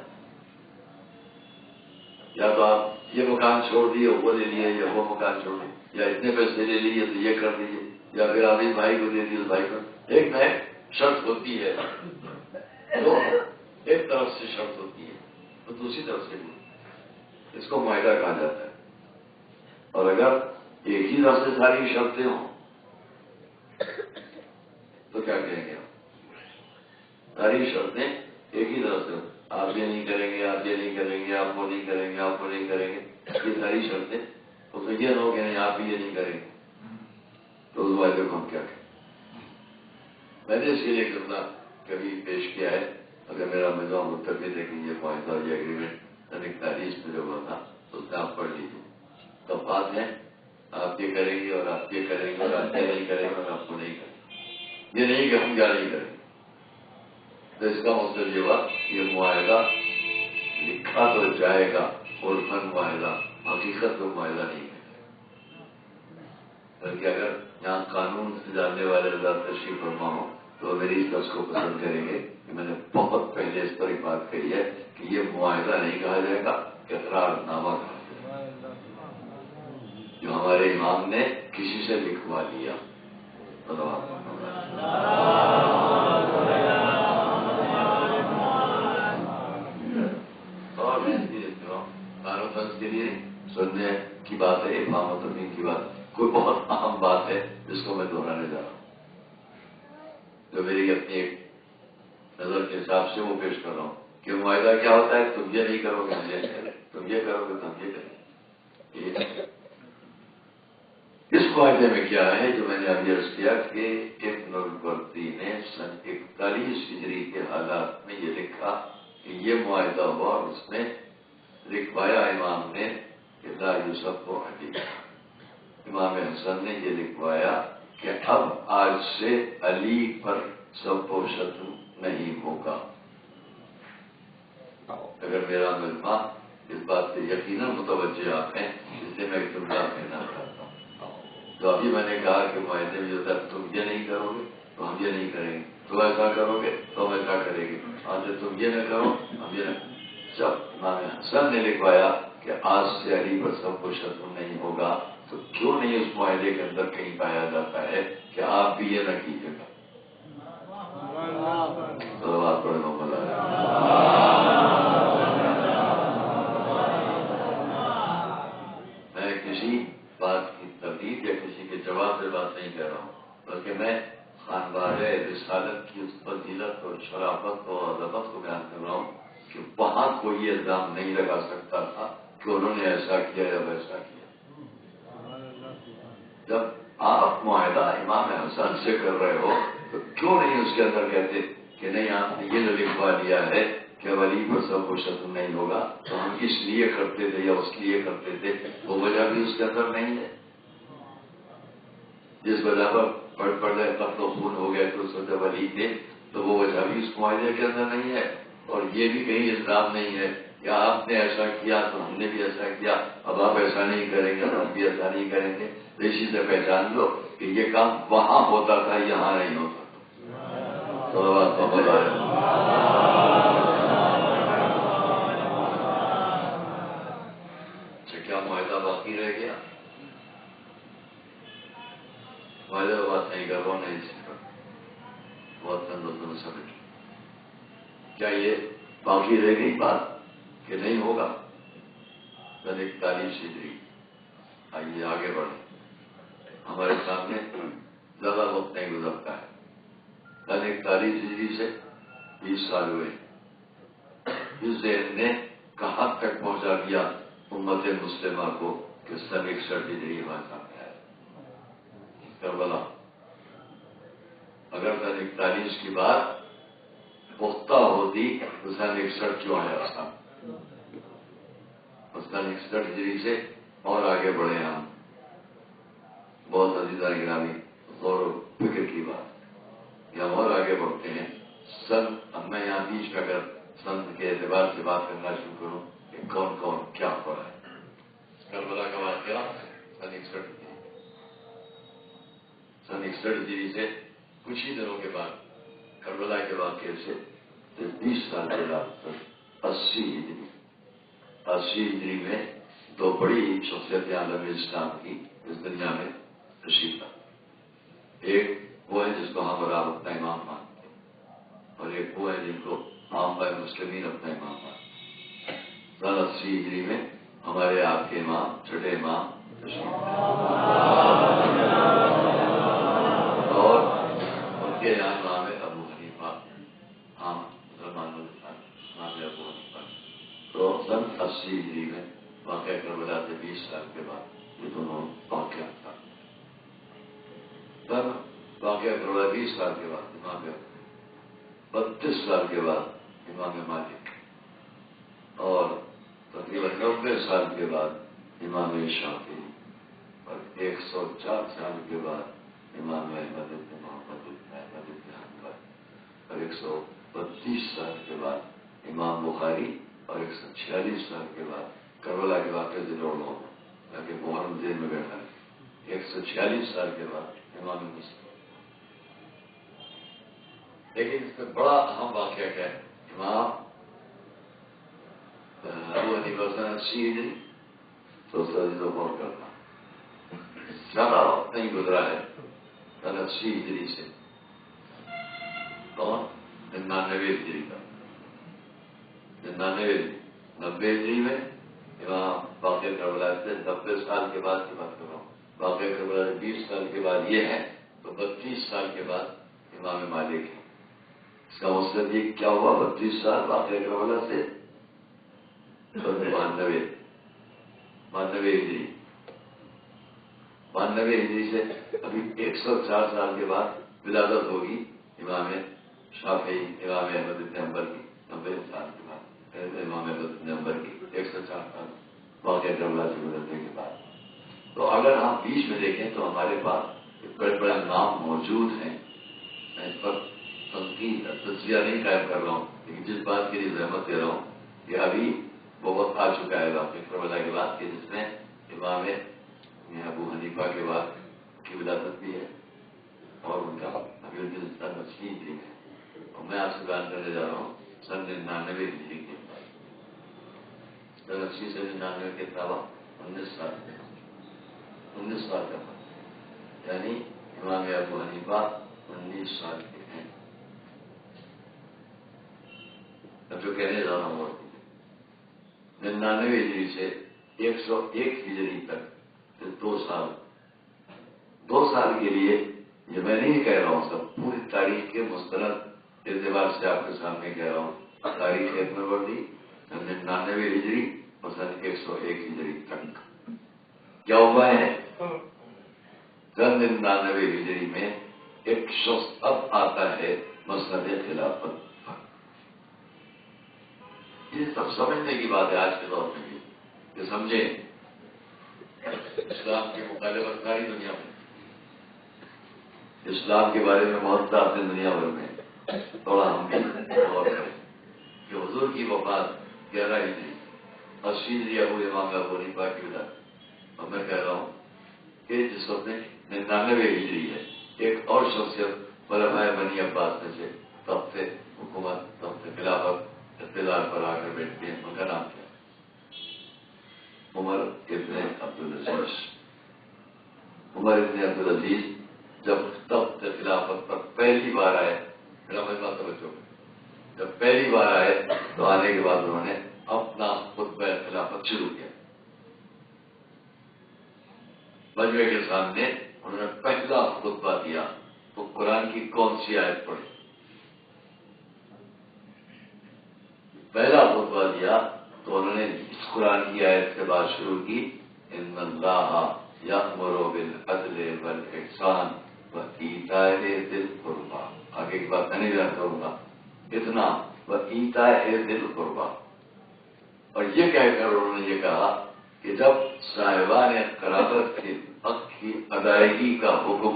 یا تو آپ یہ مکان چھوڑ دیے وہ لے لیے یا وہ مکان چھوڑ دیے، یا اتنے پیسے لے لیے تو یہ کر دیجیے، یا پھر آپ اس بھائی کو دے دیے بھائی کو، ایک نہ ایک شرط ہوتی ہے، تو ایک طرف سے شرط ہوتی ہے تو دوسری طرف سے بھی، اس کو معاہدہ کہا جاتا ہے۔ اور اگر ایک ہی طرف سے ساری شرطیں ہوں تو کیا کہیں گے آپ؟ ساری شرطیں ایک ہی طرف سے، آپ یہ نہیں کریں گے آپ یہ نہیں کریں گے آپ وہ نہیں کریں گے آپ وہ نہیں کریں گے، یہ ساری شرطیں، تو یہ نہ ہو کہ نہیں آپ بھی یہ نہیں کریں گے، تو اس معاہدے کو ہم کیا کہیں؟ میں نے اس کے لیے جملہ کبھی پیش کیا ہے، اگر میرا مزاح متفق ہے کہ یہ معاہدہ یہ ایگریمنٹ 41 میں جو ہوا تھا اس میں آپ پڑھ لیجیے، تب بات ہے آپ یہ کریں گے اور آپ یہ کریں گے اور آپ یہ نہیں کریں گے اور آپ کو نہیں کریں گے، یہ نہیں کہ ہم کیا نہیں کریں گے، تو اس کا مطلب یہ ہوا یہ معاہدہ لکھا تو جائے گا عرفاً معاہدہ، حقیقت کو معاہدہ نہیں ہے، بلکہ اگر یہاں قانون سے جاننے والے اللہ تشریف فرما ہوں تو میری اس لفظ کو پسند کریں گے کہ میں نے بہت پہلے اس پر ایک بات کہی ہے کہ یہ معاہدہ نہیں کہا جائے گا، اقرار نامہ کہا جائے گا، جو ہمارے امام نے کسی سے لکھوا لیا۔ کی بات، کوئی بہت اہم بات ہے جس کو میں دہرانے جا رہا ہوں، جو میری اپنی ایک نظر کے حساب سے وہ پیش کر رہا ہوں کہ معاہدہ کیا ہوتا ہے، تم یہ نہیں کرو گے ہم یہ کریں، تم یہ کرو گے تو ہم یہ کریں. اس معاہدے میں کیا ہے جو میں نے ابھی عرض کیا کہ ابن البرتی نے سن 41 ہجری کے حالات میں یہ لکھا کہ یہ معاہدہ ہوا، اور اس میں لکھوایا امام نے کہ لا یوسف کو علی، امام حسن نے یہ لکھوایا کہ اب آج سے علی پر سب و شتم نہیں ہوگا. اگر میرا مہمان اس بات سے یقیناً متوجہ آپ ہیں، اس سے میں ایک جملہ کہنا چاہتا ہوں. تو ابھی میں نے کہا کہ معاہدے میں جو تم یہ نہیں کرو گے تو ہم یہ نہیں کریں گے، تم ایسا کرو گے تو ہم ایسا کریں گے، اور جو تم یہ نہ کرو ہم یہ نہ. جب امام حسن نے لکھوایا کہ آج سے علی پر سب و شتم نہیں ہوگا، تو کیوں نہیں اس معاہدے کے اندر کہیں پایا جاتا ہے کہ آپ بھی یہ نہ کیجیے گا. بات پڑھنا بلا میں کسی بات کی تردید یا کسی کے جواب سے بات نہیں کہہ رہا ہوں، بلکہ میں خانوار رسالت کی اس فضیلت اور شرافت اور عظمت کو بیان کر رہا ہوں کہ وہاں کوئی الزام نہیں لگا سکتا تھا کہ انہوں نے ایسا کیا یا ویسا کیا. جب آپ معاہدہ امام حسن سے کر رہے ہو تو کیوں نہیں اس کے اندر کہتے کہ نہیں آپ نے یہ لکھوا دیا ہے کہ ولی پر سب کو شتم نہیں ہوگا، تو ہم اس لیے کرتے تھے یا اس لیے کرتے تھے، وہ وجہ بھی اس کے اندر نہیں ہے. جس وجہ پر پڑے قتل و خون ہو گئے تو اس وجہ ولی تھے، تو وہ وجہ بھی اس معاہدے کے اندر نہیں ہے. اور یہ بھی کہیں الزام نہیں ہے کہ آپ نے ایسا کیا تو ہم نے بھی ایسا کیا، اب آپ ایسا نہیں کریں گے ہم بھی ایسا نہیں کریں گے. تو اسی سے پہچان لو کہ یہ کام وہاں ہوتا تھا، یہاں نہیں ہوتا. اچھا، کیا معاہدہ باقی رہ گیا؟ معاہدے کا بات نہیں کر رہا ہوں، نہیں بہت تندرست سمجھ. کیا یہ باقی رہ گئی بات کہ نہیں ہوگا؟ 41 ہجری. آئیے آگے بڑھیں، ہمارے سامنے زیادہ وقت نہیں گزرتا ہے. 41 ہجری سے 20 سال ہوئے. اس ذہن نے کہاں تک پہنچا دیا امت مسلمہ کو کہ 61 ہجری ہمارے سامنے آئے. کربلا اگر 41 کی بات پختہ ہوتی تو 61 کیوں آیا تھا؟ 61 ہجری سے اور آگے بڑھے ہم. بہت عزیزہ گرامی غور و فکر کی بات، یا اور آگے بڑھتے ہیں. اب میں یہاں بیچ میں اگر سن کے اعتبار سے بات کرنا شروع کروں کہ کون کون کیا ہو رہا ہے. کربلا کا واقعہ 61 ہجری. 61 ہجری سے کچھ ہی دنوں کے بعد کربلا کے واقعے سے 20 سال کے بعد 80 ہجری. 80 ہجری میں دو بڑی شخصیت عالم اسلام کی اس دنیا میں تشریف لائی. ایک وہ ہے جس کو ہم اور آپ اپنا امام مانتے ہیں، اور ایک وہ ہے جن کو عام مسلمین اپنا امام مانتے ہیں. 80 ہجری میں ہمارے آپ کے امام، چھٹے امام تشریف لائے، اور ان کے یہاں نام ہے ابو حنیفہ. عام مسلمانوں کے ساتھ نام ہے ابو حنیفہ. تو 80 ہجری میں واقعہ کربلا سے 20 سال کے بعد یہ دونوں واقعہ تھا. تب واقعہ کربلا 20 سال کے بعد امام 32 سال کے بعد امام مالک، اور تقریباً 90 سال کے بعد امام شافعی، اور 104 سال کے بعد امام احمد بن محمد بن احمد بن حنبل، اور 132 سال کے بعد امام بخاری، اور 146 سال کے بعد کربلا کے واقعے سے جوڑ لو تاکہ محرم ذہن میں بیٹھا ہے. 146 سال کے بعد امام مسلم. لیکن اس میں بڑا اہم واقعہ کیا ہے؟ امام ابو حنیفہ 80 ہجری. تو عزیزوں غور کرنا، زیادہ وقت نہیں گزرا ہے 80 ہجری سے اور 99 ہجری کا. 90 ہجری میں امام واقعہ کربلا سے 90 سال کے بعد کی بات کر رہا ہوں. واقعہ کربلا سے 20 سال کے بعد یہ ہے تو 32 سال کے بعد امام مالک ہے. اس کا مطلب یہ کیا ہوا 32 سال واقعہ کربلا سے 92 ہجری سے ابھی 104 سال کے بعد ولادت ہوگی امام شافعی امام احمد بن حنبل کی. 90 سال کے بعد امام احمد بن حنبل کی 104 سال واقعہ کربلا سے گزرنے کے بعد. تو اگر ہم بیچ میں دیکھیں تو ہمارے پاس بڑے بڑے نام موجود ہیں. میں اس پر تنقید تجزیہ نہیں قائم کر رہا ہوں، لیکن جس بات کے لیے زحمت دے رہا ہوں کہ ابھی وہ وقت آ چکا ہے واقعہ کربلا کے بعد کہ جس میں امام ابو حنیفہ کے بعد کی ولادت بھی ہے اور ان کا ابھی ان کی نسلی بھی ہے. اور میں آپ سے بیان کرنے جا رہا ہوں سن 99 ہجری کے سن 80 سے 99 کے علاوہ 19 سال کا یعنی امام ابو حنیفہ 19 سال کے ہیں. اب جو کہنے جا رہا ہوں 99 ہجری سے 101 ہجری تک 2 سال کے لیے یہ میں نہیں کہہ رہا ہوں سب پوری تاریخ کے مستند اعتبار سے آپ کے سامنے کہہ رہا ہوں. تاریخ میں بڑھی سن 99 ہجری اور سن 101 ہجری تک کیا ہوا ہے. سن 99 ہجری میں ایک شخص اب آتا ہے مسند خلافت. یہ سب سمجھنے کی بات ہے آج کے دور میں بھی کہ سمجھیں اسلام کی مخالفت ساری دنیا میں، اسلام کے بارے میں بہت بات ہے دنیا بھر میں. تھوڑا ہم بھی غور کریں کہ حضور کی وفات 11 ہجری 80 ہجری ابو امام ابو حنیفہ کی ولادت. اور میں کہہ رہا ہوں کہ جس وقت 99 ہجری ہے ایک اور شخصیت خلفائے بنی عباس میں سے تب سے حکومت تب سے خلافت اقتدار پر آ کر بیٹھتے ہیں. ان کا نام کیا؟ عمر ابن عبدالعزیز. عمر ابن عبدالعزیز جب تخت خلافت پر پہلی بار آئے، میرا مجمع توجہ، جب پہلی بار آئے تو آنے کے بعد انہوں نے اپنا خطبہ خلافت شروع کیا. مجمع کے سامنے انہوں نے پہلا خطبہ دیا تو قرآن کی کون سی آیت پڑھی؟ پہلا خطبہ دیا تو انہوں نے اس قرآن کی آیت سے بات شروع کی ان اللہ یأمر بالعدل والاحسان وایتاء ذی القربی. آگے کی بات میں نہیں بیان کروں گا اتنا وایتاء ذی القربی. اور یہ کہہ کر انہوں نے یہ کہا کہ جب صاحبان قرابت کے حق کی ادائیگی کا حکم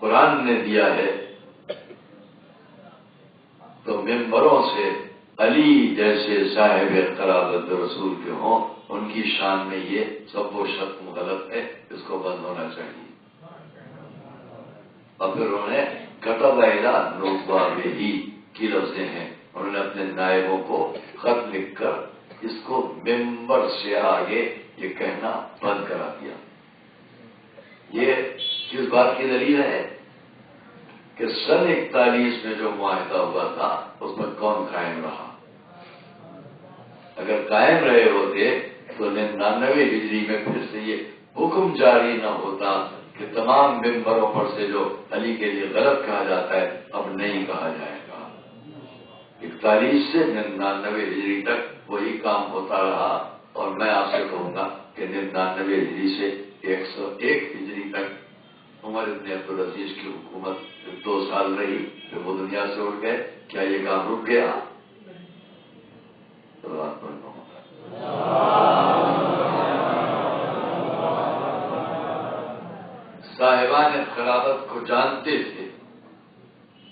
قرآن نے دیا ہے تو ممبروں سے علی جیسے صاحب قرابت رسول کے ہوں ان کی شان میں یہ سب و شتم غلط ہے، اس کو بند ہونا چاہیے. اور پھر انہوں نے کتب الی نوابہ کی لفظیں ہیں، انہوں نے اپنے نائبوں کو خط لکھ کر اس کو ممبر سے آگے یہ کہنا بند کرا دیا. یہ کس بات کی دلیل ہے کہ سن 41 میں جو معاہدہ ہوا تھا اس پر کون قائم رہا؟ اگر قائم رہے ہوتے تو 99 ہجری میں پھر سے یہ حکم جاری نہ ہوتا کہ تمام ممبروں پر سے جو علی کے لیے غلط کہا جاتا ہے اب نہیں کہا جائے گا. 41 سے 99 ہجری تک وہی کام ہوتا رہا. اور میں آپ سے کہوں گا کہ 99 ہجری سے 101 ہجری تک عمر ابن عبدالعزیز کی حکومت 2 سال رہی، پھر وہ دنیا سے اٹھ گئے. کیا یہ کام رک گیا؟ صاحبان خلافت کو جانتے تھے،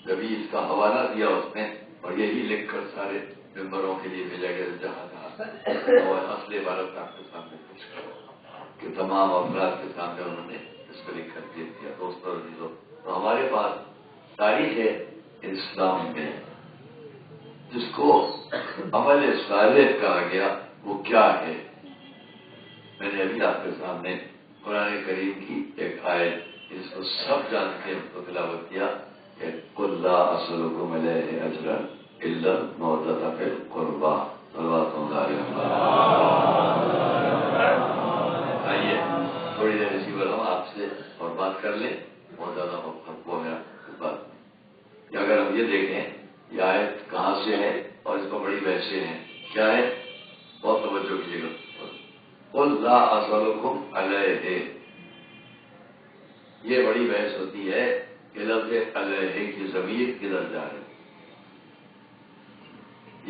کبھی اس کا حوالہ دیا اس نے اور یہی لکھ کر سارے ممبروں کے لیے بھیجا گیا جہاں اور اصل عبارت آپ کے سامنے پیش کرو کہ تمام افراد کے سامنے انہوں نے اس کو لکھ کر دے دیا. دوستوں اور عزیزوں، تو ہمارے پاس تاریخ اسلام میں جس کو عمل صالح کہا گیا وہ کیا ہے؟ میں نے ابھی آپ کے سامنے قرآن کریم کی ایک آیت جس کو سب جانتے ہیں اس کو تلاوت کیا کہ قل لا اسألکم علیہ اجرا الا المودۃ فی القربی. صلوات اللہ علیہ. آئیے تھوڑی دیر اسی پر ہم آپ بات کر لیں بہت زیادہ فرق ہو گیا اس بات میں کہ اگر ہم یہ دیکھیں یہ آیت کہاں سے ہے اور اس کو بڑی بحثیں ہیں. کیا ہے؟ بہت توجہ کیجیے گا. قل لا اسألکم علیہ، یہ بڑی بحث ہوتی ہے کہ لفظ علیہ کی ضمیر کدھر جا رہی ہے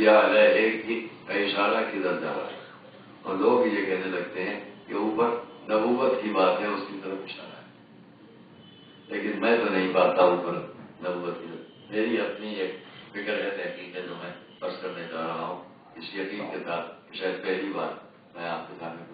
یا علیہ کی اشارہ کدھر جا رہا ہے. اور لوگ یہ کہنے لگتے ہیں کہ اوپر نبوت کی بات ہے اس کی طرف اشارہ ہے، لیکن میں تو نہیں پاتا اوپر نبوت کی طرف. میری اپنی ایک فکر ہے تحقیق ہے جو میں بس کرنے جا رہا ہوں اس یقین کے ساتھ شاید پہلی بار میں آپ کے سامنے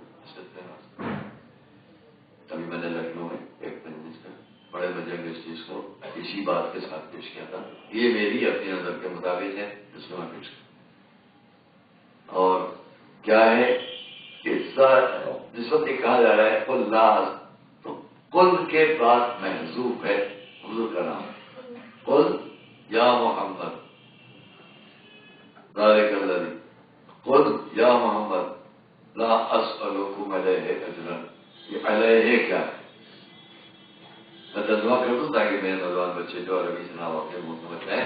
ابھی میں نے لکھنؤ میں ایک مجلس میں بڑے مجھے میں اس چیز کو اسی بات کے ساتھ پیش کیا تھا. یہ میری اپنی نظر کے مطابق ہے جس کو میں پیش کروں. اور کیا ہے کہ جس وقت یہ کہا جا رہا ہے قل لا، تو قل کے بعد محذوف ہے حضور کا نام. قل یا محمد ذالک الذی، قل یا محمد لا اسألکم علیہ اجرا. یہ علیہ کیا ہے؟ میں ترجمہ کر دوں تاکہ میرے نوجوان بچے جو عربی سے نہ واقف مطمئن ہیں.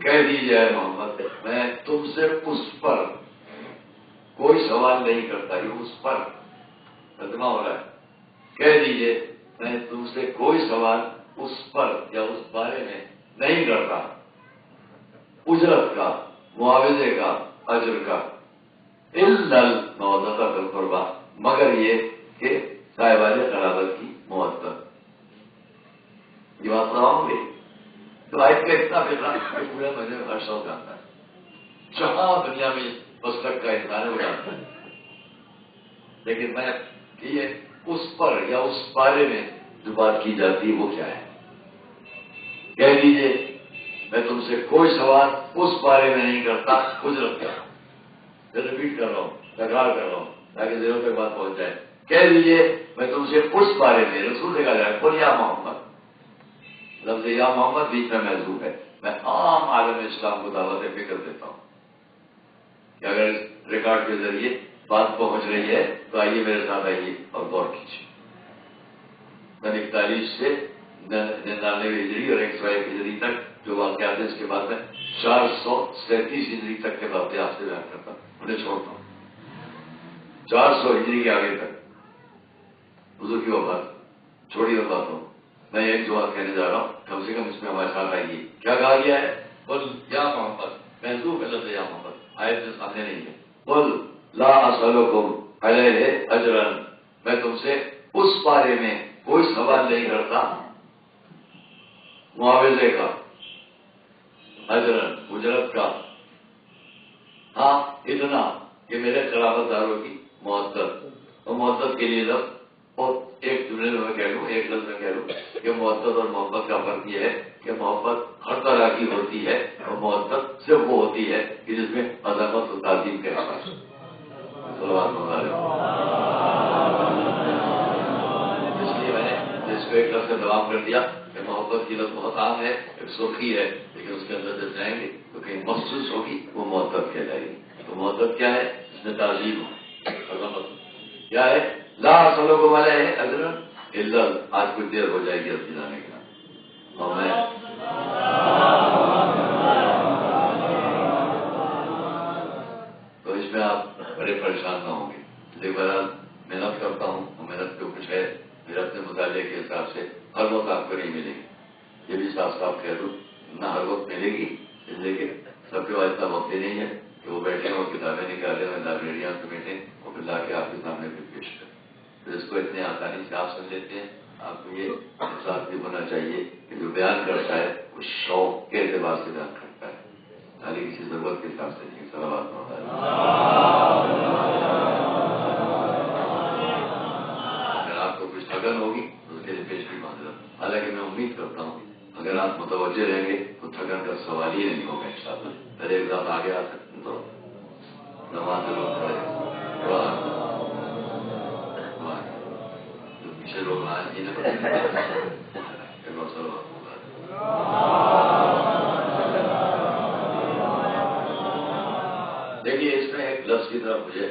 کہہ دیجیے محمد میں تم سے اس پر کوئی سوال نہیں کرتا. یہ اس پر ترجمہ ہو رہا ہے. کہہ دیجیے میں تم سے کوئی سوال اس پر یا اس بارے میں نہیں کرتا، اجرت کا، معاوضے کا، اجر کا. الا المودۃ فی القربیٰ، مگر یہ کہ صاحبان قرابت کی محبت. یہ بات سناؤں گے تو آئے کا اتنا فکر کہ پورے مجھے ہر شوق آتا ہے جہاں دنیا میں مسلک کا انسان ہے وہ جانتا ہے. لیکن میں یہ اس پر یا اس بارے میں جو بات کی جاتی ہے وہ کیا ہے؟ کہہ دیجیے میں تم سے کوئی سوال اس بارے میں نہیں کرتا اجرت کا. میں ریپیٹ کر رہا ہوں، تکرار کر رہا ہوں تاکہ ذہنوں تک بات پہنچ جائے. کہہ دیجیے میں تم سے اس بارے میں، رسول سے کہا جائے قل یا محمد، لفظ یا محمد بیچ میں محذوف ہے. میں عام عالم اسلام کو دعوت فکر دیتا ہوں کہ اگر ریکارڈ کے ذریعے بات پہنچ رہی ہے تو آئیے میرے ساتھ آئیے اور غور کیجیے. 41 سے 99 ہجری اور 101 ہجری تک جو واقعات ہیں اس کے بعد میں 437 ہجری تک کے واقعات آپ سے بیان کرتا ہوں، انہیں چھوڑتا ہوں. 400 ہجری کے آگے تک حضور کی وفات چھوڑی وفات ہو. میں ایک جو بات کہنے جا رہا ہوں کم سے کم اس میں ہمارے ساتھ آئیے. کیا کہا گیا ہے؟ قل یا محمد، محذوف ہے لفظ یا محمد، آیت میں سامنے نہیں ہے. قل لا اسألکم علیہ اجرا، میں تم سے اس بارے میں کوئی سوال نہیں کرتا معاوضے کا، اجرا اجرت کا. ہاں اتنا کہ میرے قرابت داروں کی محبت، اور محبت کے لیے لفظ اور ایک جملے میں کہہ لوں، ایک لفظ میں کہہ لوں کہ محبت اور محبت کا فرق یہ ہے کہ محبت ہر طرح کی ہوتی ہے اور محبت صرف وہ ہوتی ہے کہ جس میں عظمت و تعظیم کے حوالے. اس لیے میں نے اس کو ایک لفظ سے دوام کر دیا کہ محبت کی لفظ بہت عام ہے، ایک سرخی ہے، لیکن اس کے اندر جب جائیں گے تو کہیں مخصوص ہوگی وہ محبت کہلائے گی. تو محبت کیا ہے؟ اس میں تعظیم ہو، عظمت کیا ہے؟ لا اسألکم علیہ اجرا الا، آج کچھ دیر ہو جائے گی اب جانے کا. اور میں تو اس میں آپ بڑے پریشان نہ ہوں گے. لیکن بہرحال محنت کرتا ہوں اور محنت جو کچھ ہے میرے اپنے مطالعے کے حساب سے ہر وقت آپ کو نہیں ملے گی. یہ بھی صاف صاف کہہ دوں نہ ہر وقت ملے گی، لیکن سب کے پاس اتنا وقت ہی نہیں ہے کہ وہ بیٹھے اور کتابیں نکالے اور لائبریریاں سمیٹیں اور پھر لا کے آپ کے سامنے پھر پیش کریں. تو اس کو اتنے آسانی سے آپ سمجھ لیتے ہیں. آپ کو یہ احساس بھی ہونا چاہیے کہ جو بیان کرتا ہے وہ شوق کے اعتبار سے بیان کرتا ہے، خالی کسی ضرورت کے حساب سے نہیں. صلوات ہوتا ہے. اگر آپ کو کچھ تھکن ہوگی تو اس کے لیے پیش بھی معذرت. حالانکہ میں امید کرتا ہوں اگر آپ متوجہ رہیں گے تو تھکن کا سوال ہی نہیں ہوگا انشاءاللہ. پہلے ایک دفعہ آگے آ سکتے تو نماز ضرور پڑھے. پیچھے لوگ آج ہی دیکھیے اس میں ایک لفظ کی طرف مجھے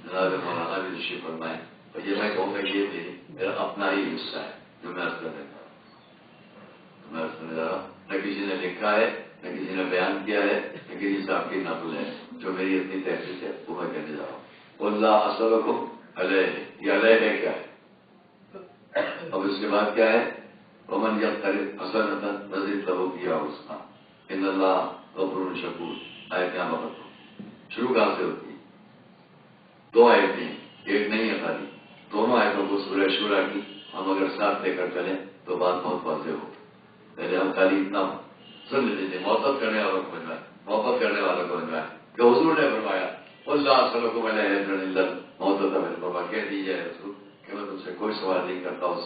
جناب مولانا بھی تشریف فرمائے اور یہ میں کہوں گا یہ بھی میرا اپنا ہی حصہ ہے. جو میں عرض کرنے جا رہا ہوں، میں عرض کرنے جا رہا ہوں، نہ کسی نے لکھا ہے، نہ کسی نے بیان کیا ہے، نہ کسی صاحب کی نقل ہے، جو میری اپنی تحقیق ہے وہ میں کہنے جا رہا ہوں۔ اللہ اصلکم علیہ، یہ علیہ ہے کیا ہے؟ اب اس کے بعد کیا ہے؟ ومن یقترف حسنۃ نزد لہ فیہا حسنا ان اللہ غفور شکور۔ آیت یہاں وقت ہو شروع کہاں سے ہوتی ہے؟ دو آیتیں، ایک نہیں ہے خالی، دونوں آیتوں کو سورہ شورا کی ہم اگر ساتھ لے کر چلیں تو بات بہت واضح ہو۔ پہلے ہم خالی اتنا سن لیتے تھے، محبت کرنے والوں کو بنوائے، محبت کرنے والوں کو بنوائے کہ حضور نے فرمایا اللہ صلی اللہ محبت بابا کہہ دیجیے رسول کہ میں تم سے کوئی سوال نہیں کرتا اس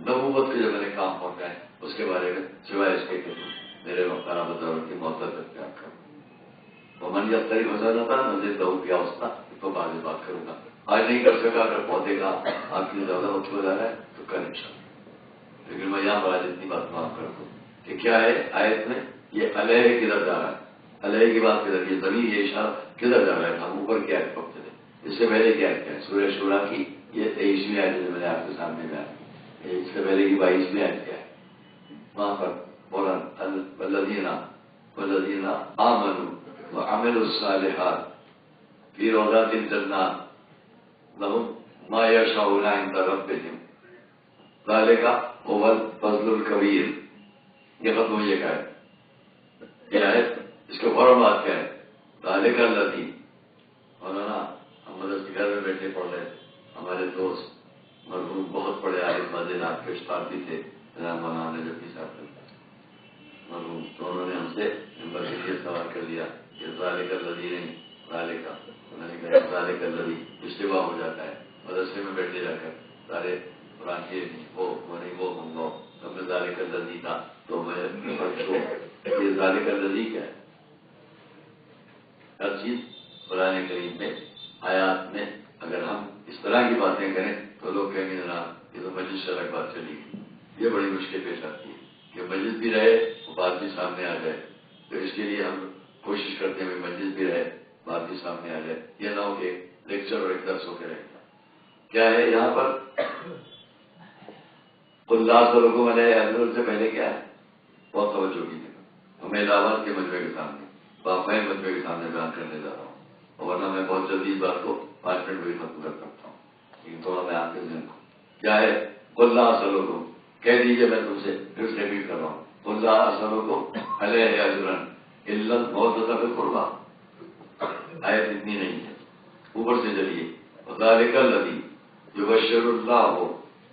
نبوت کے جو میں نے کام پہنچا ہے اس کے بارے میں، سوائے اس کے کہ تم میرے مقام بدور کی محبت اختیار کرو۔ وہ من جب تری مسئلہ تھا نظر دہو کیا ہوتا تو بعد میں بات کروں گا، آج نہیں کر سکا۔ اگر پودے کا آپ کی زیادہ وقت ہو جا رہا ہے تو کل انشاءاللہ، لیکن میں یہاں پر آج اتنی بات معاف کر دوں کہ کیا ہے آیت میں یہ علیہ کدھر جا رہا ہے، علیہ کی بات کدھر، یہ زمین یہ اشارہ کدھر جا رہا ہے؟ ہم اوپر کیا ہے پہنچے تھے، اس سے پہلے کیا ہے سورہ شورا کی یہ 23ویں آیت جو میں نے آپ کے سامنے میں آئی، اس سے پہلے کی 22ویں آیت کیا ہے؟ وہاں پر بولا والذین آمنوا وعملوا الصالحات فی روضات الجنات لهم ما یشاؤون عند ربهم ذلک هو الفضل الکبیر۔ یہ ختم ہوئی کیا ہے؟ کیا ہے اس کے فوراً بات کیا ہے؟ ذالک الذی، مولانا ہم مدرسے گھر میں بیٹھے پڑھ رہے، ہمارے دوست مرحوم بہت بڑے عالم فاضل آپ کے استاد بھی تھے مولانا نجفی صاحب مرحوم، تو انہوں نے ہم سے نمبر کے لیے سوال کر لیا کہ ذالک الذی نہیں ذالک، میں نے کہا ذالک الذی اشتباہ ہو جاتا ہے مدرسے میں بیٹھے جا کر سارے قرآن کے وہ نہیں وہ منگواؤ، تب میں ذالک الذی تھا تو میں یہ ذالک الذی کیا ہے؟ ہر چیز قرآن کریم میں آیات میں اگر ہم اس طرح کی باتیں کریں تو لوگ کہیں گے جناب یہ تو مجلس سے الگ بات چلی گئی۔ یہ بڑی مشکل پیش آتی ہے کہ مجلس بھی رہے وہ بات بھی سامنے آ جائے، تو اس کے لیے ہم کوشش کرتے ہیں مجلس بھی رہے بات بھی سامنے آ جائے، یہ نہ ہو کہ لیکچر اور ایک درس ہو کے رہے گا۔ کیا ہے یہاں پر اللہ صلو علیہ حضرت سے پہلے کیا ہے؟ بہت توجہ کی ہمیں الہٰباد کے مجمعے کے سامنے باپائے مجمعے کے سامنے بیان کرنے جا رہا ہوں، اور ورنہ میں بہت جلدی اس بات کو 5 منٹ میں بھی ختم کر سکتا ہوں، لیکن تھوڑا میں آپ کے ذہن کو کیا ہے اللہ صلو کہہ دیجیے، میں تم سے پھر سے ریپیٹ کر رہا ہوں اللہ صلو علیہ اجرن الا الموت بالقربہ۔ آیت اتنی نہیں ہے، اوپر سے چلیے وذالک الذی یبشر اللہ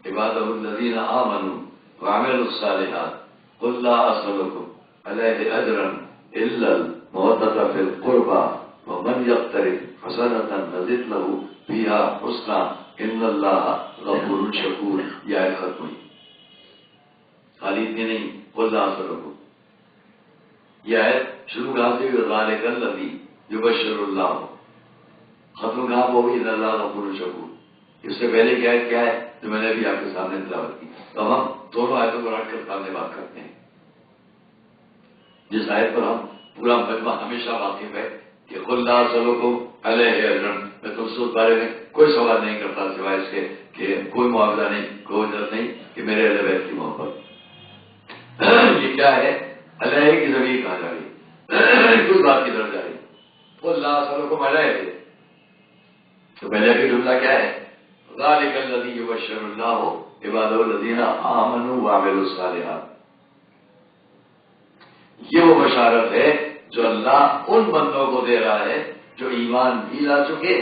عبادہ الذین آمنوا وعملوا الصالحات قل لا اسألکم علیہ اجرا الا المودۃ فی القربى ومن یقترف حسنۃ نزد لہ فیہا حسنا ان اللہ غفور شکور۔ یہ آیت ختم ہوئی، خالی اتنی نہیں قل لا اسألکم، یہ آیت شروع کہاں سے ہوئی؟ ذالک الذی یبشر اللہ، ختم کہاں ہو گئی؟ ان اللہ غفور شکور۔ اس سے پہلے کی آیت کیا ہے جو میں نے ابھی آپ کے سامنے تلاوت کی؟ تو ہم دونوں آیتوں کو رکھ کر سامنے بات کرتے ہیں، جس آیت پر ہم پورا مجمع ہمیشہ واقف ہے کہ قل لا اسألکم علیہ اجرا، میں تم سے اس بارے میں کوئی سوال نہیں کرتا سوائے اس کے کہ کوئی معاوضہ نہیں، کوئی اجرت نہیں کہ میرے اہل بیت کی محبت۔ یہ کیا ہے؟ علیہ کی زمین کہاں جا رہی؟ کس بات کی طرف جا رہی؟ قل لا اسألکم علیہ، تو پہلے کا جملہ کیا ہے؟ ذالک الذی یبشر اللہ عبادہ الذین آمنوا وعملوا الصالحات۔ یہ وہ بشارت ہے جو اللہ ان بندوں کو دے رہا ہے جو ایمان بھی لا چکے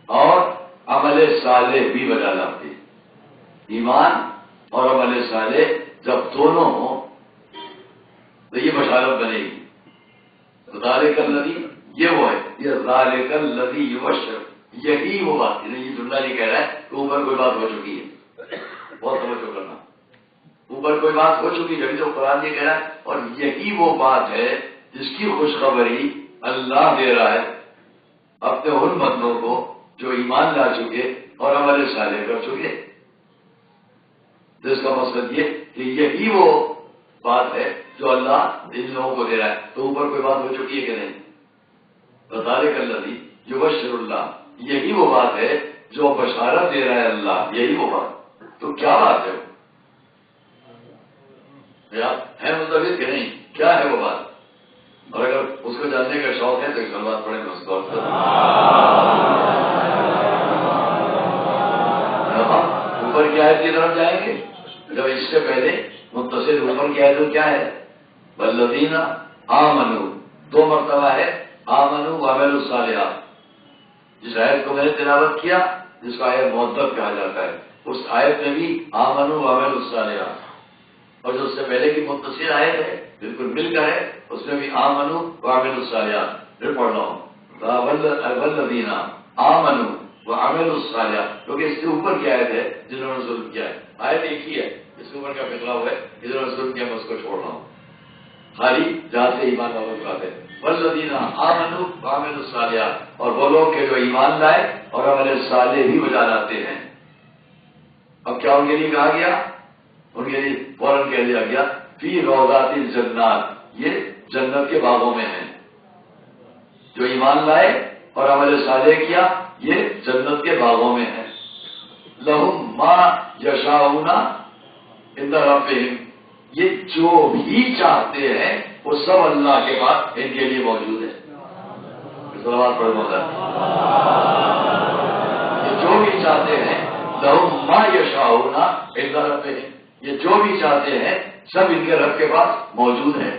اور عمل صالح بھی بجا لاتے۔ ایمان اور عمل صالح جب دونوں ہوں تو یہ بشارت بنے گی۔ ذالک الذی، یہ وہ ہے، یہ ذالک الذی یبشر، یہی وہ بات ہے۔ یہ جملہ نہیں کہہ رہا ہے کہ اوپر کوئی بات ہو چکی ہے، بہت توجہ کرنا، اوپر کوئی بات ہو چکی ہے جو قرآن یہ کہہ رہا ہے، اور یہی وہ بات ہے جس کی خوشخبری اللہ دے رہا ہے اپنے ان بندوں کو جو ایمان لا چکے اور عمل صالح کر چکے۔ جس کا مقصد یہ کہ یہی وہ بات ہے جو اللہ ان لوگوں کو دے رہا ہے۔ تو اوپر کوئی بات ہو چکی ہے کہ نہیں؟ ذالک الذی یبشر اللہ، یہی وہ بات ہے جو بشارت دے رہا ہے اللہ، یہی وہ بات تو کیا بات ہے ہے متفق کہ نہیں؟ کیا ہے وہ بات؟ اور اگر اس کو جاننے کا شوق ہے تو ایک بات پڑھیں گے اس کو اوپر کی آیت کی طرف جائیں گے. جب اس سے پہلے متصل اوپر کی آیت کیا ہے؟ والذین آمنوا، دو مرتبہ ہے آمنوا وعملوا الصالحات. جس آیت کو میں نے تلاوت کیا جس کو آیت معدب کہا جاتا ہے، اس آیت میں بھی آمنوا وعملوا الصالحات، اور جو اس سے پہلے کی متصل آیت ہے بالکل مل کر ہے اس میں بھی آمنوا وعملوا الصالحات. پھر پڑھ رہا ہوں والذین آمنوا وعملوا الصالحات، کیونکہ اس سے اوپر کی آیت ہے جنہوں نے ظلم کیا ہے. آیت ایک ہی ہے، اس کے اوپر کا فکرہ ہوا ہے جنہوں نے ظلم کیا، میں اس کو چھوڑ رہا ہوں. خالی جہاں سے ایمان والوں بات ہے والذین آمنوا وعملوا الصالحات، اور وہ لوگ کہ جو ایمان لائے اور عمل صالح بھی بجا لاتے ہیں. اب کیا ان کے لیے کہا گیا؟ ان کے لیے فوراً کہہ دیا گیا فی روضات الجنات، یہ جنت کے باغوں میں ہیں. جو ایمان لائے اور عمل صالح کیا یہ جنت کے باغوں میں ہیں. لہم ما یشاؤون عند ربہم، یہ جو بھی چاہتے ہیں وہ سب اللہ کے پاس ان کے لیے موجود ہے. صلوات پڑھ لو. یہ جو بھی چاہتے ہیں لہم ما یشاؤون عند ربہم، یہ جو بھی چاہتے ہیں سب ان کے رب کے پاس موجود ہے.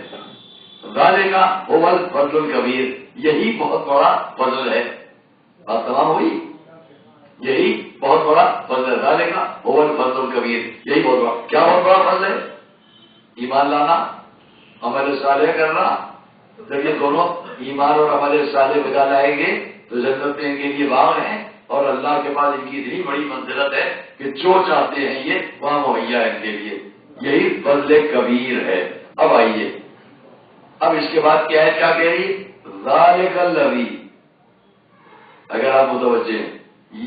ذالک هو الفضل الکبیر، یہی بہت بڑا فضل ہے. بات تمام ہوئی؟ یہی بہت بڑا فضل ہے. ذالک هو الفضل الکبیر، یہی بہت بڑا. کیا بہت بڑا فضل ہے؟ ایمان لانا، عمل صالح کرنا. جب یہ دونوں ایمان اور عمل صالح بجا لائیں گے تو جنت میں ان کے لیے باغ ہیں، اور اللہ کے پاس ان کی اتنی بڑی منزلت ہے کہ جو چاہتے ہیں یہ وہاں مہیا ہے ان کے لیے. یہی فضل کبیر ہے. اب آئیے، اب اس کے بعد کیا ہے؟ کیا کہہ رہی؟ ذالک الذی، اگر آپ متوجہ ہیں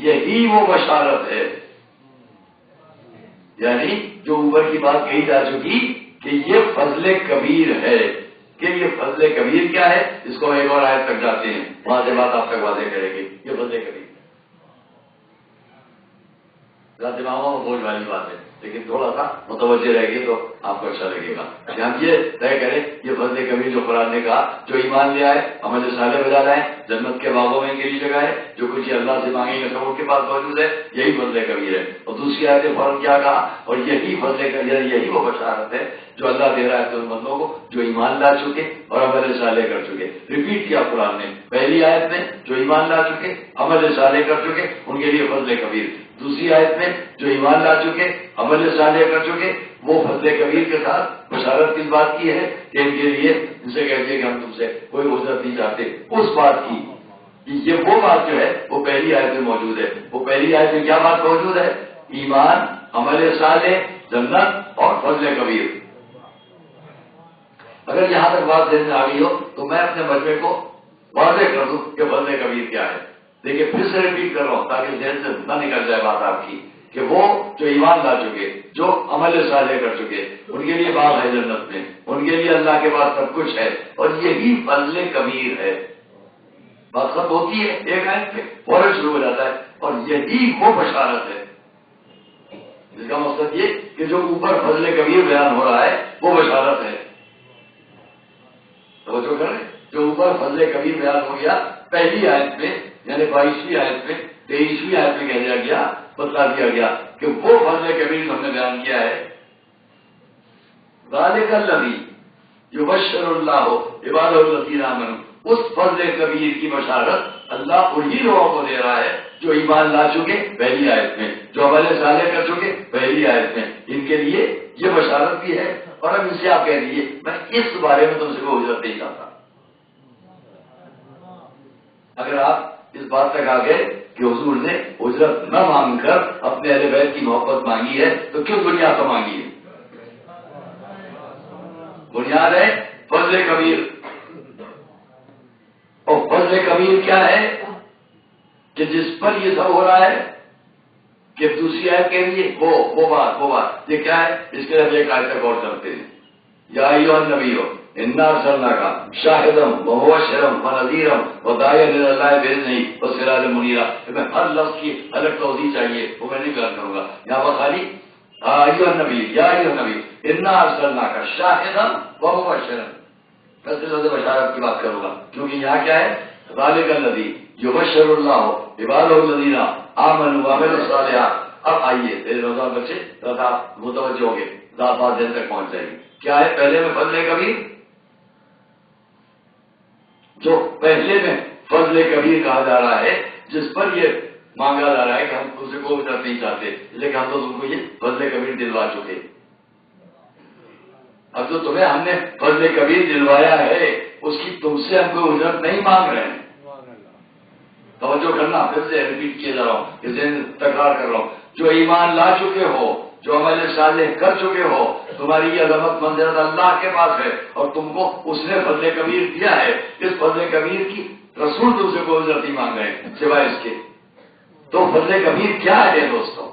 یہی وہ بشارت ہے. یعنی جو اوپر کی بات کہی جا چکی کہ یہ فضل کبیر ہے، کہ یہ فضل کبیر کیا ہے، اس کو ایک اور آیت تک جاتے ہیں، وہاں سے بات آپ تک واضح کریں گے. یہ فضل کبیر دماغوں میں بوجھ والی بات ہے، لیکن تھوڑا سا متوجہ رہے گی تو آپ کو اچھا لگے گا. کہ ہم یہ طے کریں یہ فضل کبیر جو قرآن نے کہا، جو ایمان لے آئے عمل صالح بجا لائے جنت کے باغوں میں ان کے لیے جگہ ہے، جو کچھ اللہ سے مانگیں گے سب ان کے پاس موجود ہے، یہی فضل کبیر ہے. اور دوسری آیت فوراً کیا کہا؟ اور یہی فضل کبیر، یہی وہ بشارت ہے جو اللہ دے رہا ہے ان بندوں کو جو ایمان لا چکے اور عمل صالح کر چکے. ریپیٹ کیا قرآن نے پہلی آیت میں، جو ایمان لا چکے عمل صالح کر چکے ان کے لیے فضل کبیر. دوسری آیت میں جو ایمان لا چکے عمل صالح کر چکے وہ فضل کبیر کے ساتھ بشارت کس بات کی ہے کہ ان کے لیے ان سے کہتے ہیں کہ ہم تم سے کوئی اجرت نہیں چاہتے. اس بات کی یہ وہ بات جو ہے وہ پہلی آیت میں موجود ہے. وہ پہلی آیت میں کیا بات موجود ہے؟ ایمان، عمل صالح، جنت اور فضل کبیر. اگر یہاں تک بات ذہن میں آ گئی ہو تو میں اپنے مجمع کو واضح کر دوں کہ فضل کبیر کیا ہے. دیکھیے پھر سے ریپیٹ کر رہا ہوں تاکہ ذہن سے نہ نکل جائے بات آپ کی، کہ وہ جو ایمان لا چکے جو عمل صالح کر چکے ان کے لیے باغ ہے جنت میں، ان کے لیے اللہ کے پاس سب کچھ ہے، اور یہی فضل کبیر ہے. بات ختم ہوتی ہے ایک آیت پہ فوراً شروع ہو جاتا ہے اور یہی وہ بشارت ہے. اس کا مقصد یہ کہ جو اوپر فضل کبیر بیان ہو رہا ہے وہ بشارت ہے. توجہ کریں، جو اوپر فضل کبیر بیان ہو گیا پہلی آیت میں یعنی 22ویں آیت میں 23ویں آیت میں کہہ دیا گیا، بتلا دیا گیا کہ وہ فضل کبیر ہم نے بیان کیا ہے. ذالک الذی یبشر اللہ عبادہ الذین آمنوا، اس فضل کبیر کی بشارت اللہ انہی لوگوں کو دے رہا ہے جو ایمان لا چکے پہلی آیت میں، جو عمل صالح کر چکے پہلی آیت میں. ان کے لیے یہ بشارت بھی ہے. اور اب ان سے آپ کہہ دیجیے میں اس بارے میں تم سے کوئی اجرت نہیں چاہتا. اگر آپ اس بات تک آ گئے کہ حضور نے اجرت نہ مانگ کر اپنے اہل بیت کی محبت مانگی ہے تو کیوں دنیا کو مانگی ہے؟ بنیاد ہے فضل کبیر. اور فضل کبیر کیا ہے کہ جس پر یہ سب ہو رہا ہے کہ دوسری آیت کے لیے وہ بات یہ کیا ہے؟ اس کے لیے ایک آیت تک غور کرتے ہیں. یا ایھا النبی انا ارسلناک شاہدا ومبشرا ونذیرا وداعیا الی اللہ باذنہ وسراجا منیرا. میں ہر لفظ کی الگ توضیح چاہیے وہ میں نہیں بیان کروں گا. یہاں پر خالی ایھا النبی یا ایھا النبی انا ارسلناک شاہدا ومبشرا، میں صرف بشارت کی بات کروں گا، کیونکہ یہاں کیا ہے؟ ذالک الذی یبشر اللہ عبادہ الذین آمنوا وعملوا الصالحات۔ اب آئیے میرے نوجوان بچے تھوڑا متوجہ ہو گئے، ذات بات دن تک پہنچ جائے گی۔ کیا ہے پہلے میں فضل کبیر؟ جو پہلے میں فضل کبیر کہا جا رہا ہے، جس پر یہ مانگا جا رہا ہے کہ ہم تم سے کوئی اجرت نہیں چاہتے، لیکن ہم تو تم کو یہ فضل کبیر دلوا چکے۔ اب جو تمہیں ہم نے فضل کبیر دلوایا ہے اس کی تم سے ہم کوئی اجرت نہیں مانگ رہے ہیں۔ توجہ کرنا، پھر سے ریپیٹ کیے جا رہا ہوں، تکرار کر رہا ہوں۔ جو ایمان لا چکے ہو، جو عمل صالح کر چکے ہو، تمہاری یہ عظمت منزلت اللہ کے پاس ہے اور تم کو اس نے فضل کبیر دیا ہے۔ اس فضل کبیر کی رسول تم سے کوئی اجرت نہیں مانگ رہے ہیں سوائے اس کے۔ تو فضل کبیر کیا ہے دوستوں؟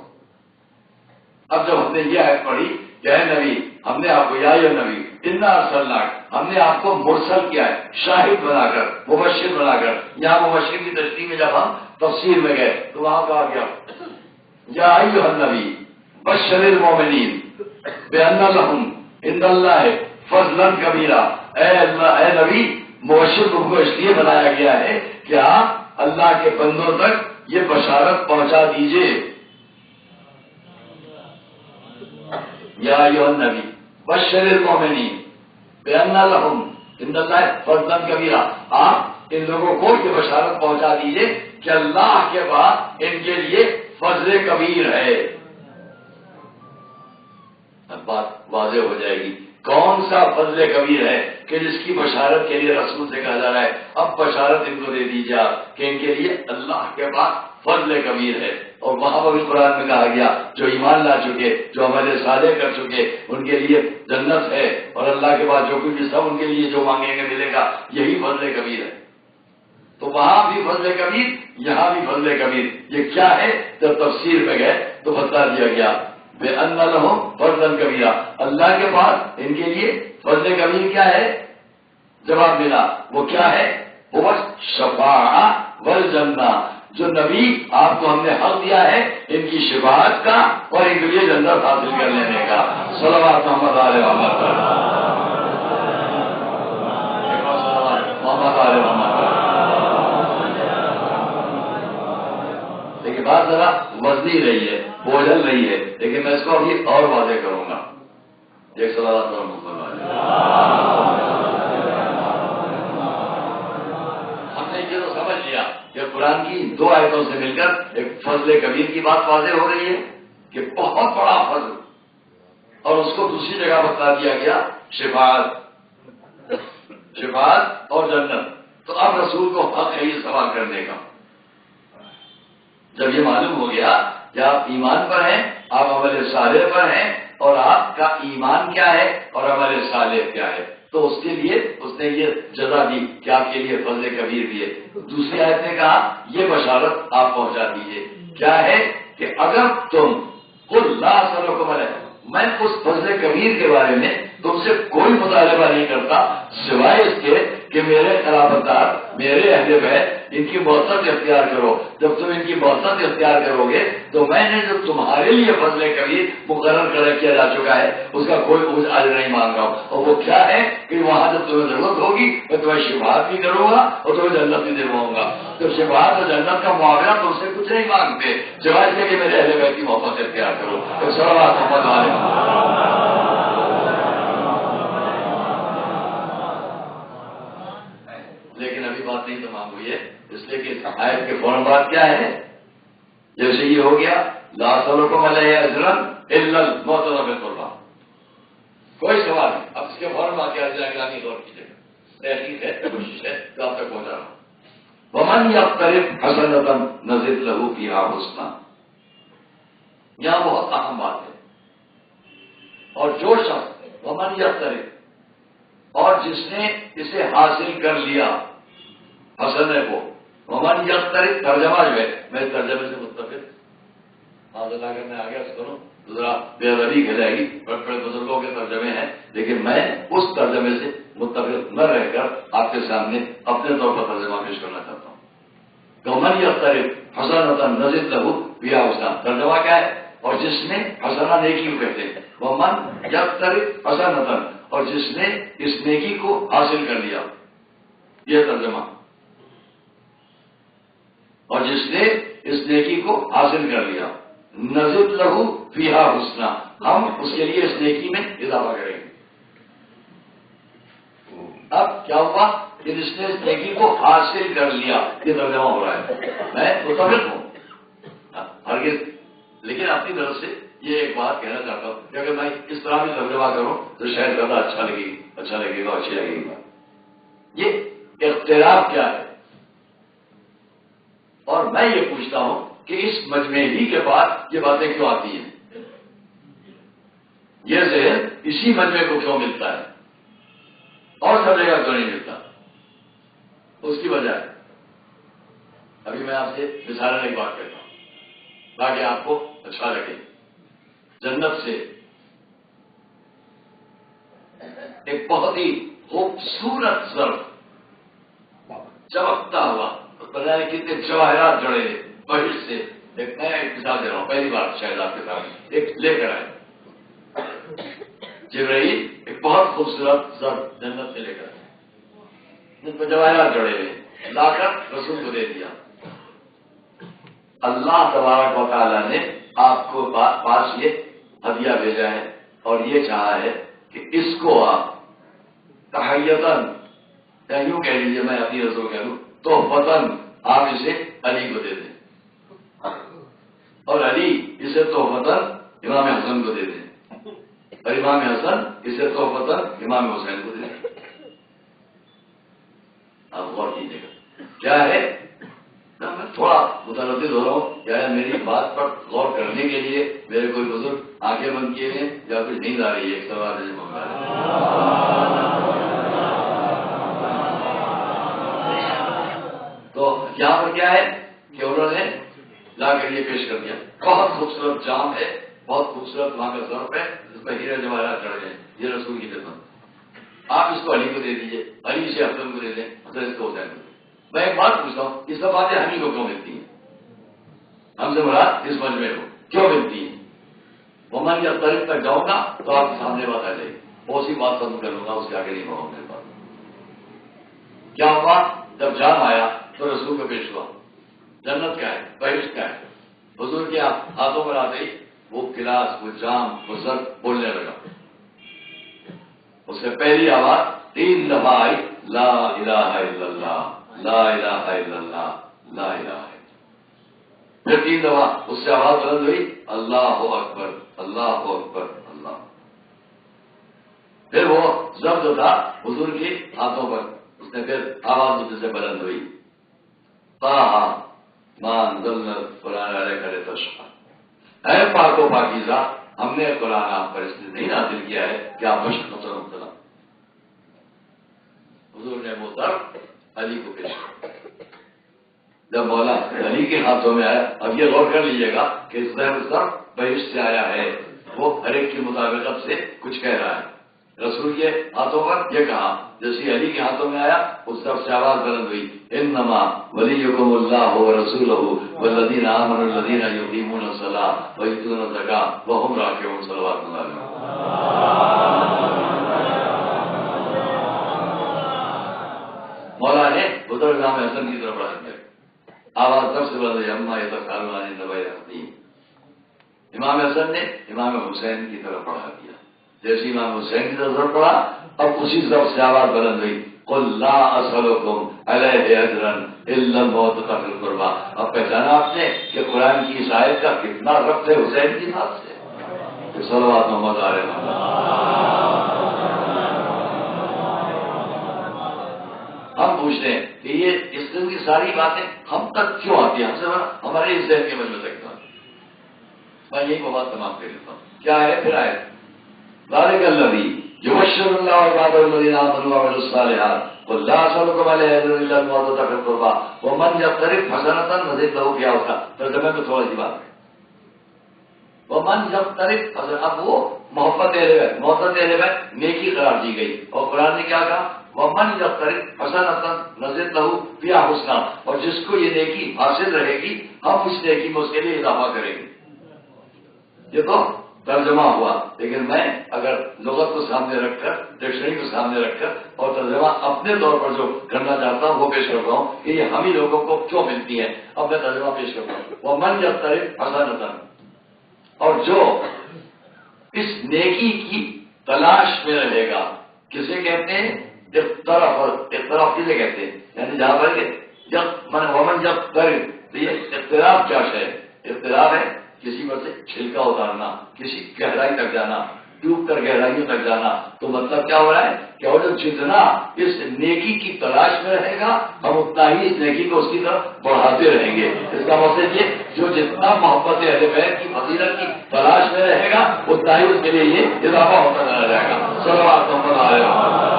اب جب ہم نے یہ آیت پڑھی کہ اے نبی ہم نے آپ کو یا ایھا النبی انا ارسلناک، ہم نے آپ کو مرسل کیا ہے شاہد بنا کر، مبشر بنا کر۔ یہاں مبشر کی تشریح میں جب ہم تفسیر میں گئے تو وہاں کہا گیا یا ایھا النبی بشر المؤمنین بان لہم عند اللہ فضلا کبیرا۔ اے نبی مبشر تم کو اس لیے بنایا گیا ہے کہ آپ اللہ کے بندوں تک یہ بشارت پہنچا دیجئے۔ یا ایھا النبی بشر المؤمنین بان لہم عند اللہ فضلا کبیرا، آپ ان لوگوں کو یہ بشارت پہنچا دیجئے کہ اللہ کے بعد ان کے لیے فضل کبیر ہے۔ اب بات واضح ہو جائے گی کون سا فضل کبیر ہے کہ جس کی بشارت کے لیے رسول سے کہا جا رہا ہے اب بشارت ان کو دے دیجیے آپ کہ ان کے لیے اللہ کے بعد فضل کبیر ہے۔ اور وہاں پر بھی قرآن میں کہا گیا جو ایمان لا چکے، جو عمل صالح کر چکے، ان کے لیے جنت ہے، اور اللہ کے بعد جو کچھ بھی سب ان کے لیے جو مانگیں گے ملے گا، یہی فضل کبیر ہے۔ تو وہاں بھی فضل کبیر، یہاں بھی فضل کبیر۔ یہ کیا ہے؟ جب تفسیر میں گئے تو بتا دیا گیا بِأَنَّ لَهُمْ فَضْلًا كَبِيرًا، اللہ کے پاس ان کے لیے فضل کبیر کیا ہے؟ جواب ملا وہ کیا ہے؟ وہ شفاعہ والجنہ۔ جو نبی آپ کو ہم نے حق دیا ہے ان کی شفاعت کا اور ان کے لیے جنت حاصل کر لینے کا۔ صلوات محمد علیہ محمد علیہ محمد۔ لیکن بات ذرا وزنی رہی ہے، بوجھل رہی ہے، لیکن میں اس کو ابھی اور واضح کروں گا۔ ایک صلوات محمد علیہ۔ ہم نے یہ تو سمجھ لیا کہ قرآن کی دو آیتوں سے مل کر ایک فضل کبیر کی بات واضح ہو رہی ہے کہ بہت بڑا فضل، اور اس کو دوسری جگہ بتا دیا گیا شفاعت اور جنت۔ تو اب رسول کو حق ہے یہ سوال کرنے کا۔ جب یہ معلوم ہو گیا کہ آپ ایمان پر ہیں، آپ عمل صالح پر ہیں، اور آپ کا ایمان کیا ہے اور عمل صالح کیا ہے، تو اس کے لیے اس نے یہ جزا دی کہ آپ کے لیے فضل کبیر دیے۔ دوسری آیت نے کہا یہ بشارت آپ پہنچا دیجیے، کیا ہے کہ اگر تم قل لا اسألکم علیہ، میں اس فضل کبیر کے بارے میں تم سے کوئی مطالبہ نہیں کرتا سوائے اس کے کہ میرے خلافت دار، میرے اہل بیت ان کی بعثت اختیار کرو۔ جب تم ان کی بعثت اختیار کرو گے تو میں نے جو تمہارے لیے فضل کبیر مقرر کیا جا چکا ہے اس کا کوئی اجر نہیں مانگ رہا ہوں، اور وہ کیا ہے کہ وہاں جب تمہیں ضرورت ہوگی میں تمہیں شفاعت بھی کروں گا اور تمہیں جنت بھی دلواؤں گا۔ تو شفاعت اور جنت کا معاملہ تم سے کچھ نہیں مانگتے سوائے اس کے کہ میرے اہل بیت کی محبت اختیار کرو۔ تو صلوات محمد علیہ۔ لیکن ابھی بات نہیں تمام ہوئی ہے، اس لیے کہ آیت کے فوراً بعد کیا ہے؟ جیسے یہ ہو گیا لا اسألکم علیہ اجرا الا الموت بالقربہ، کوئی سوال نہیں۔ اب اس کے فوراً بعد کیا جائے غور کیجیے گا، تحقیق ہے، کوشش ہے جو آپ تک پہنچا رہا ہوں۔ ومن یقترف حسنۃ نزد لہ فیہا حسنا، یہاں بہت اہم بات ہے۔ اور جو شخص ومن یقترف، اور جس نے اسے حاصل کر لیا حسنے کو، ومن یقترف ترجمہ جو ہے میں ترجمے سے متفق معذرت اگر میں آگے کروں تو ذرا بے ادبی ہو جائے گی، بڑے بڑے بزرگوں کے ترجمے ہیں، لیکن میں اس ترجمے سے متفق نہ رہ کر آپ کے سامنے اپنے طور پر ترجمہ پیش کرنا چاہتا ہوں۔ ومن یقترف حسنۃ نزد لہ فیہا حسنا، ترجمہ کیا ہے؟ اور جس نے حسنہ نیکی کو کہتے ہیں، ومن یقترف حسنۃ، اور جس نے اس نیکی کو حاصل کر لیا، یہ ترجمہ، اور جس نے اس نیکی کو حاصل کر لیا، نزد لہو فیہا حسنا، ہم اس کے لیے اس نیکی میں اضافہ کریں گے۔ اب کیا ہوا کہ جس نے اس نیکی کو حاصل کر لیا، یہ ترجمہ ہو رہا ہے، میں متفق ہوں ہرگز، لیکن اپنی طرف سے یہ ایک بات کہنا چاہتا ہوں کہ اگر میں اس طرح بھی ترجمہ کروں تو شاید زیادہ اچھا لگے گا اچھی لگے گی۔ یہ اختلاف کیا ہے؟ اور میں یہ پوچھتا ہوں کہ اس مجمع ہی کے بعد یہ باتیں کیوں آتی ہیں؟ یہ ذہن اسی مجمع کو کیوں ملتا ہے اور سب جگہ کیوں نہیں ملتا؟ اس کی وجہ ہے، ابھی میں آپ سے مثالیں ایک بات کرتا ہوں تاکہ آپ کو اچھا لگے۔ جنت سے ایک بہت ہی خوبصورت ظرف چمکتا ہوا، پتہ نہیں کتنے جواہرات جڑے ہیں باہر سے، ایک نیا مثال دے رہا ہوں، پہلی بار شاید آپ کے سامنے ایک لے کر آئے جبرائیل، ایک بہت خوبصورت ظرف جنت سے لے کر آئے جن پہ جواہرات جڑے ہوئے، لا کر رسول کو دے دیا۔ اللہ تبارک و تعالیٰ نے آپ کو پاس یہ ہدیہ بھیجا ہے اور یہ چاہا ہے کہ اس کو آپ تحیتاً، یا یوں کہہ لیجیے، میں اپنی رسول کہہ لوں تو وطن آپ اسے علی کو دے دیں، اور علی اسے تحفتاً امام حسن کو دے دیں، اور امام حسن اسے تحفتاً امام حسین کو دے دیں۔ آپ غور کیجیے گا کیا ہے، میں تھوڑا متردد ہو رہا ہوں، یا میری بات پر غور کرنے کے لیے میرے کوئی بزرگ آنکھیں بند کیے ہیں یا کچھ نیند آ رہی ہے، ایک سوال ہے تو یہاں پر کیا ہے کہ انہوں نے لا کر یہ پیش کر دیا، بہت خوبصورت جام ہے، بہت خوبصورت وہاں کا ظرف ہے جس میں ہیرے جواہرات چڑھ گئے، یہ رسول کی خدمت، آپ اس کو علی کو دے دیجیے، علی سے حسن کو دے دیں، حسن اس کو حسین کو دیں۔ میں ایک بات پوچھتا ہوں، یہ سب باتیں ہم ہی کو کیوں ملتی ہیں؟ ہم سے مراد اس مجمع کو کیوں ملتی ہیں؟ وہ میں جب تاریخ تک جاؤں گا تو آپ کے سامنے بات آ جائے گی، بہت سی بات ختم کر لوں گا، اس کے آگے نہیں بہت میرے پاس۔ کیا ہوا جب جام آیا تو رسول کو پیش ہوا، جنت کا ہے، بہشت کا ہے، حضور کے ہاتھوں پر آتے ہی وہ گلاس، وہ جام، وہ ظرف بولنے لگا، اس سے پہلی آواز 3 دفعہ آئی، لا الہ الا اللہ، لا الہ الا اللہ، لا الہ الا اللہ۔ پھر 3 دفعہ اس سے آواز بلند ہوئی، اللہ اکبر، اللہ اکبر، اللہ۔ پھر وہ ظرف جو تھا حضور کے ہاتھوں پر، اس نے پھر آواز مجھ سے بلند ہوئی، طٰہٰ مَا أَنزَلْنَا الْقُرْآنَ عَلَيْكَ لِتَشْقَىٰ، اے پاک و پاکیزہ، ہم نے قرآن آپ پر اس لیے نہیں نازل کیا ہے کہ آپ مشقت اور مبتلا۔ حضور نے وہ ظرف علی کو پیش کیا، جب مولا علی کے ہاتھوں میں آیا۔ اب یہ غور کر لیجیے گا کہ اس ظرف بہشت سے آیا ہے، وہ ہر ایک کی مطابقت سے کچھ کہہ رہا ہے۔ رسول کے ہاتھوں پر یہ کہا، جیسے علی کے ہاتھوں میں آیا اس طرف سے آواز بلند ہوئی، انما ولیکم اللہ ورسولہ والذین آمنوا الذین یقیمون الصلاۃ ویؤتون الزکاۃ وہم راکعون، صلوات اللہ علیہ۔ مولا نے بزرگ امام حسن کی طرف بڑھا دیا، آواز سب سے بلند ہوئی، اما یتساءلون عن النبأ العظیم۔ امام حسن نے امام حسین کی طرف بڑھا دیا، جیسے امام حسین کی طرف پڑھا، اب اسی طرف سے آواز بلند ہوئی، قل لا اسألکم علیہ اجرا الا المودۃ فی القربى۔ اب پہچانا آپ نے کہ قرآن کی اس آیت کا کتنا ربط ہے حسین کی بات سے، صلوات محمد علیہ وسلم۔ ہم پوچھتے ہیں کہ یہ اس قسم کی ساری باتیں ہم تک کیوں آتی ہیں، ہم سے ہمارے اس ذہن کے مجمع تک کیوں آتی ہیں؟ میں یہی بات تمام کر لیتا ہوں، کیا ہے پھر آئے ذالک الذی یبشر اللہ عبادہ الذین آمنوا وعملوا الصالحات قل لا اسألکم علیہ اجرا الا المودۃ فی القربى ومن یقترف حسنۃ نزد لہ فیہا حسنۃ۔ ترجمے میں تھوڑا سی بات ہے، ومن یقترف حسنۃ، اب وہ محبت اہل بیت نیکی قرار دی گئی، اور قرآن نے کیا کہا، ومن یقترف حسنۃ نزد لہ فیہا حسنۃ، اور جس کو یہ نیکی حاصل رہے گی ہم اس نیکی میں اس کے لیے اضافہ کریں گے۔ یہ تو ترجمہ ہوا، لیکن میں اگر لغت کو سامنے رکھ کر، ڈکشنری کو سامنے رکھ کر اور ترجمہ اپنے طور پر جو کرنا چاہتا ہوں وہ پیش کرتا ہوں کہ یہ ہم ہی لوگوں کو کیوں ملتی ہے، اب میں ترجمہ پیش کرتا ہوں۔ وہ من جب طرف حسنۃ، اور جو اس نیکی کی تلاش میں رہے گا، کسے کہتے ہیں؟ اقتراف کسے کہتے ہیں؟ یعنی جہاں پر جب ومن جب طرف، تو یہ اقتراف کیا ہے؟ اقتراف ہے کسی پر سے چھلکا اتارنا، کسی گہرائی تک جانا، ڈوب کر گہرائیوں تک جانا۔ تو مطلب کیا ہو رہا ہے کہ وہ جو جتنا اس نیکی کی تلاش میں رہے گا، ہم اتنا ہی اس نیکی کو اس کی طرف بڑھاتے رہیں گے۔ اس کا مطلب یہ جو جتنا محبت اہل بیت کی فضیلت کی تلاش میں رہے گا، اتنا ہی اس کے لیے یہ اضافہ ہوتا چلا جائے گا۔ صلوات محمد علیہ وسلم۔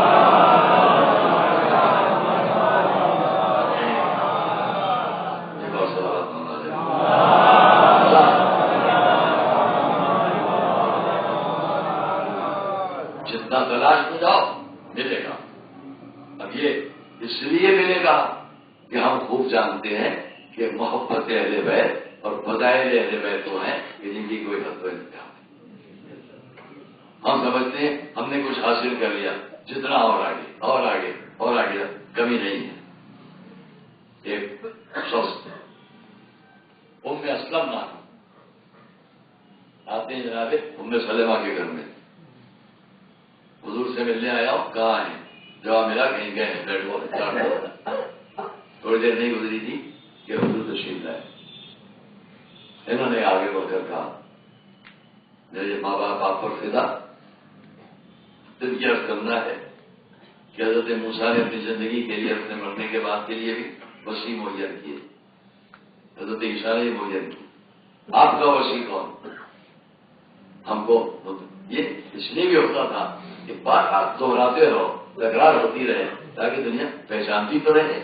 تلاش میں جاؤ ملے گا۔ اب یہ اس لیے ملے گا کہ ہم خوب جانتے ہیں کہ محبت اہل بیت اور فضائل اہل بیت تو ہیں کہ جن کی کوئی حد و انتہا نہیں۔ ہم سمجھتے ہیں ہم نے کچھ حاصل کر لیا، جتنا اور آگے اور آگے اور آگے، کمی نہیں ہے۔ ایک شخص ام اسلم نام آتے ہیں جناب ام سلمہ کے گھر میں، حضور سے ملنے آیا ہوں، کہاں ہیں؟ جواب ملا کہیں گئے ہیں، بیٹھ کو تھوڑی دیر نہیں گزری تھی کہ حضور تشریف لائے۔ انہوں نے آگے بڑھ کر کہا میرے ماں باپ آپ پر فدا، دل کی عرض کرنا ہے کہ حضرت موسیٰ نے اپنی زندگی کے لیے، اپنے مرنے کے بعد کے لیے بھی وسیع مہیا کیے، حضرت عیسیٰ نے مہیا کی، آپ کا وسیع کون؟ ہم کو یہ اس لیے بھی ہوتا تھا کہ بار بار دہراتے رہو، تکرار ہوتی رہے تاکہ دنیا پہچانتی تو رہے۔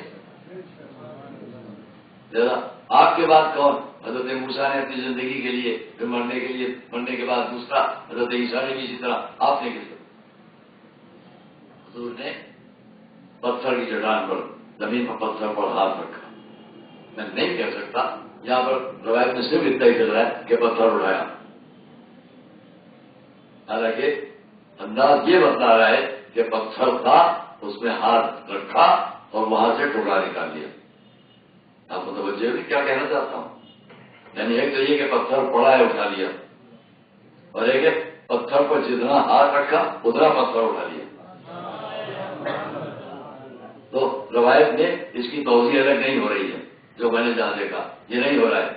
آپ کے بعد کون؟ حضرت موسیٰ نے اپنی زندگی کے لیے، پھر مرنے کے بعد دوسرا حضرت عیسیٰ نے بھی اسی طرح، آپ نے کس طرح؟ حضور نے پتھر کی چٹان پر، زمین پر پتھر پر ہاتھ رکھا۔ میں نہیں کہہ سکتا، یہاں پر روایت میں صرف اتنا ہی چل رہا ہے کہ پتھر اٹھایا، حالانکہ انداز یہ بتا رہا ہے کہ پتھر تھا، اس میں ہاتھ رکھا اور وہاں سے ٹکڑا نکال لیا۔ آپ کو توجہ بھی کیا کہنا چاہتا ہوں؟ یعنی ایک تو یہ کہ پتھر پڑا ہے اٹھا لیا، اور ایک ہے پتھر پر جتنا ہاتھ رکھا اتنا پتھر اٹھا لیا۔ تو روایت میں اس کی توضیح الگ نہیں ہو رہی ہے، جو میں نے جہاں دیکھا یہ نہیں ہو رہا ہے۔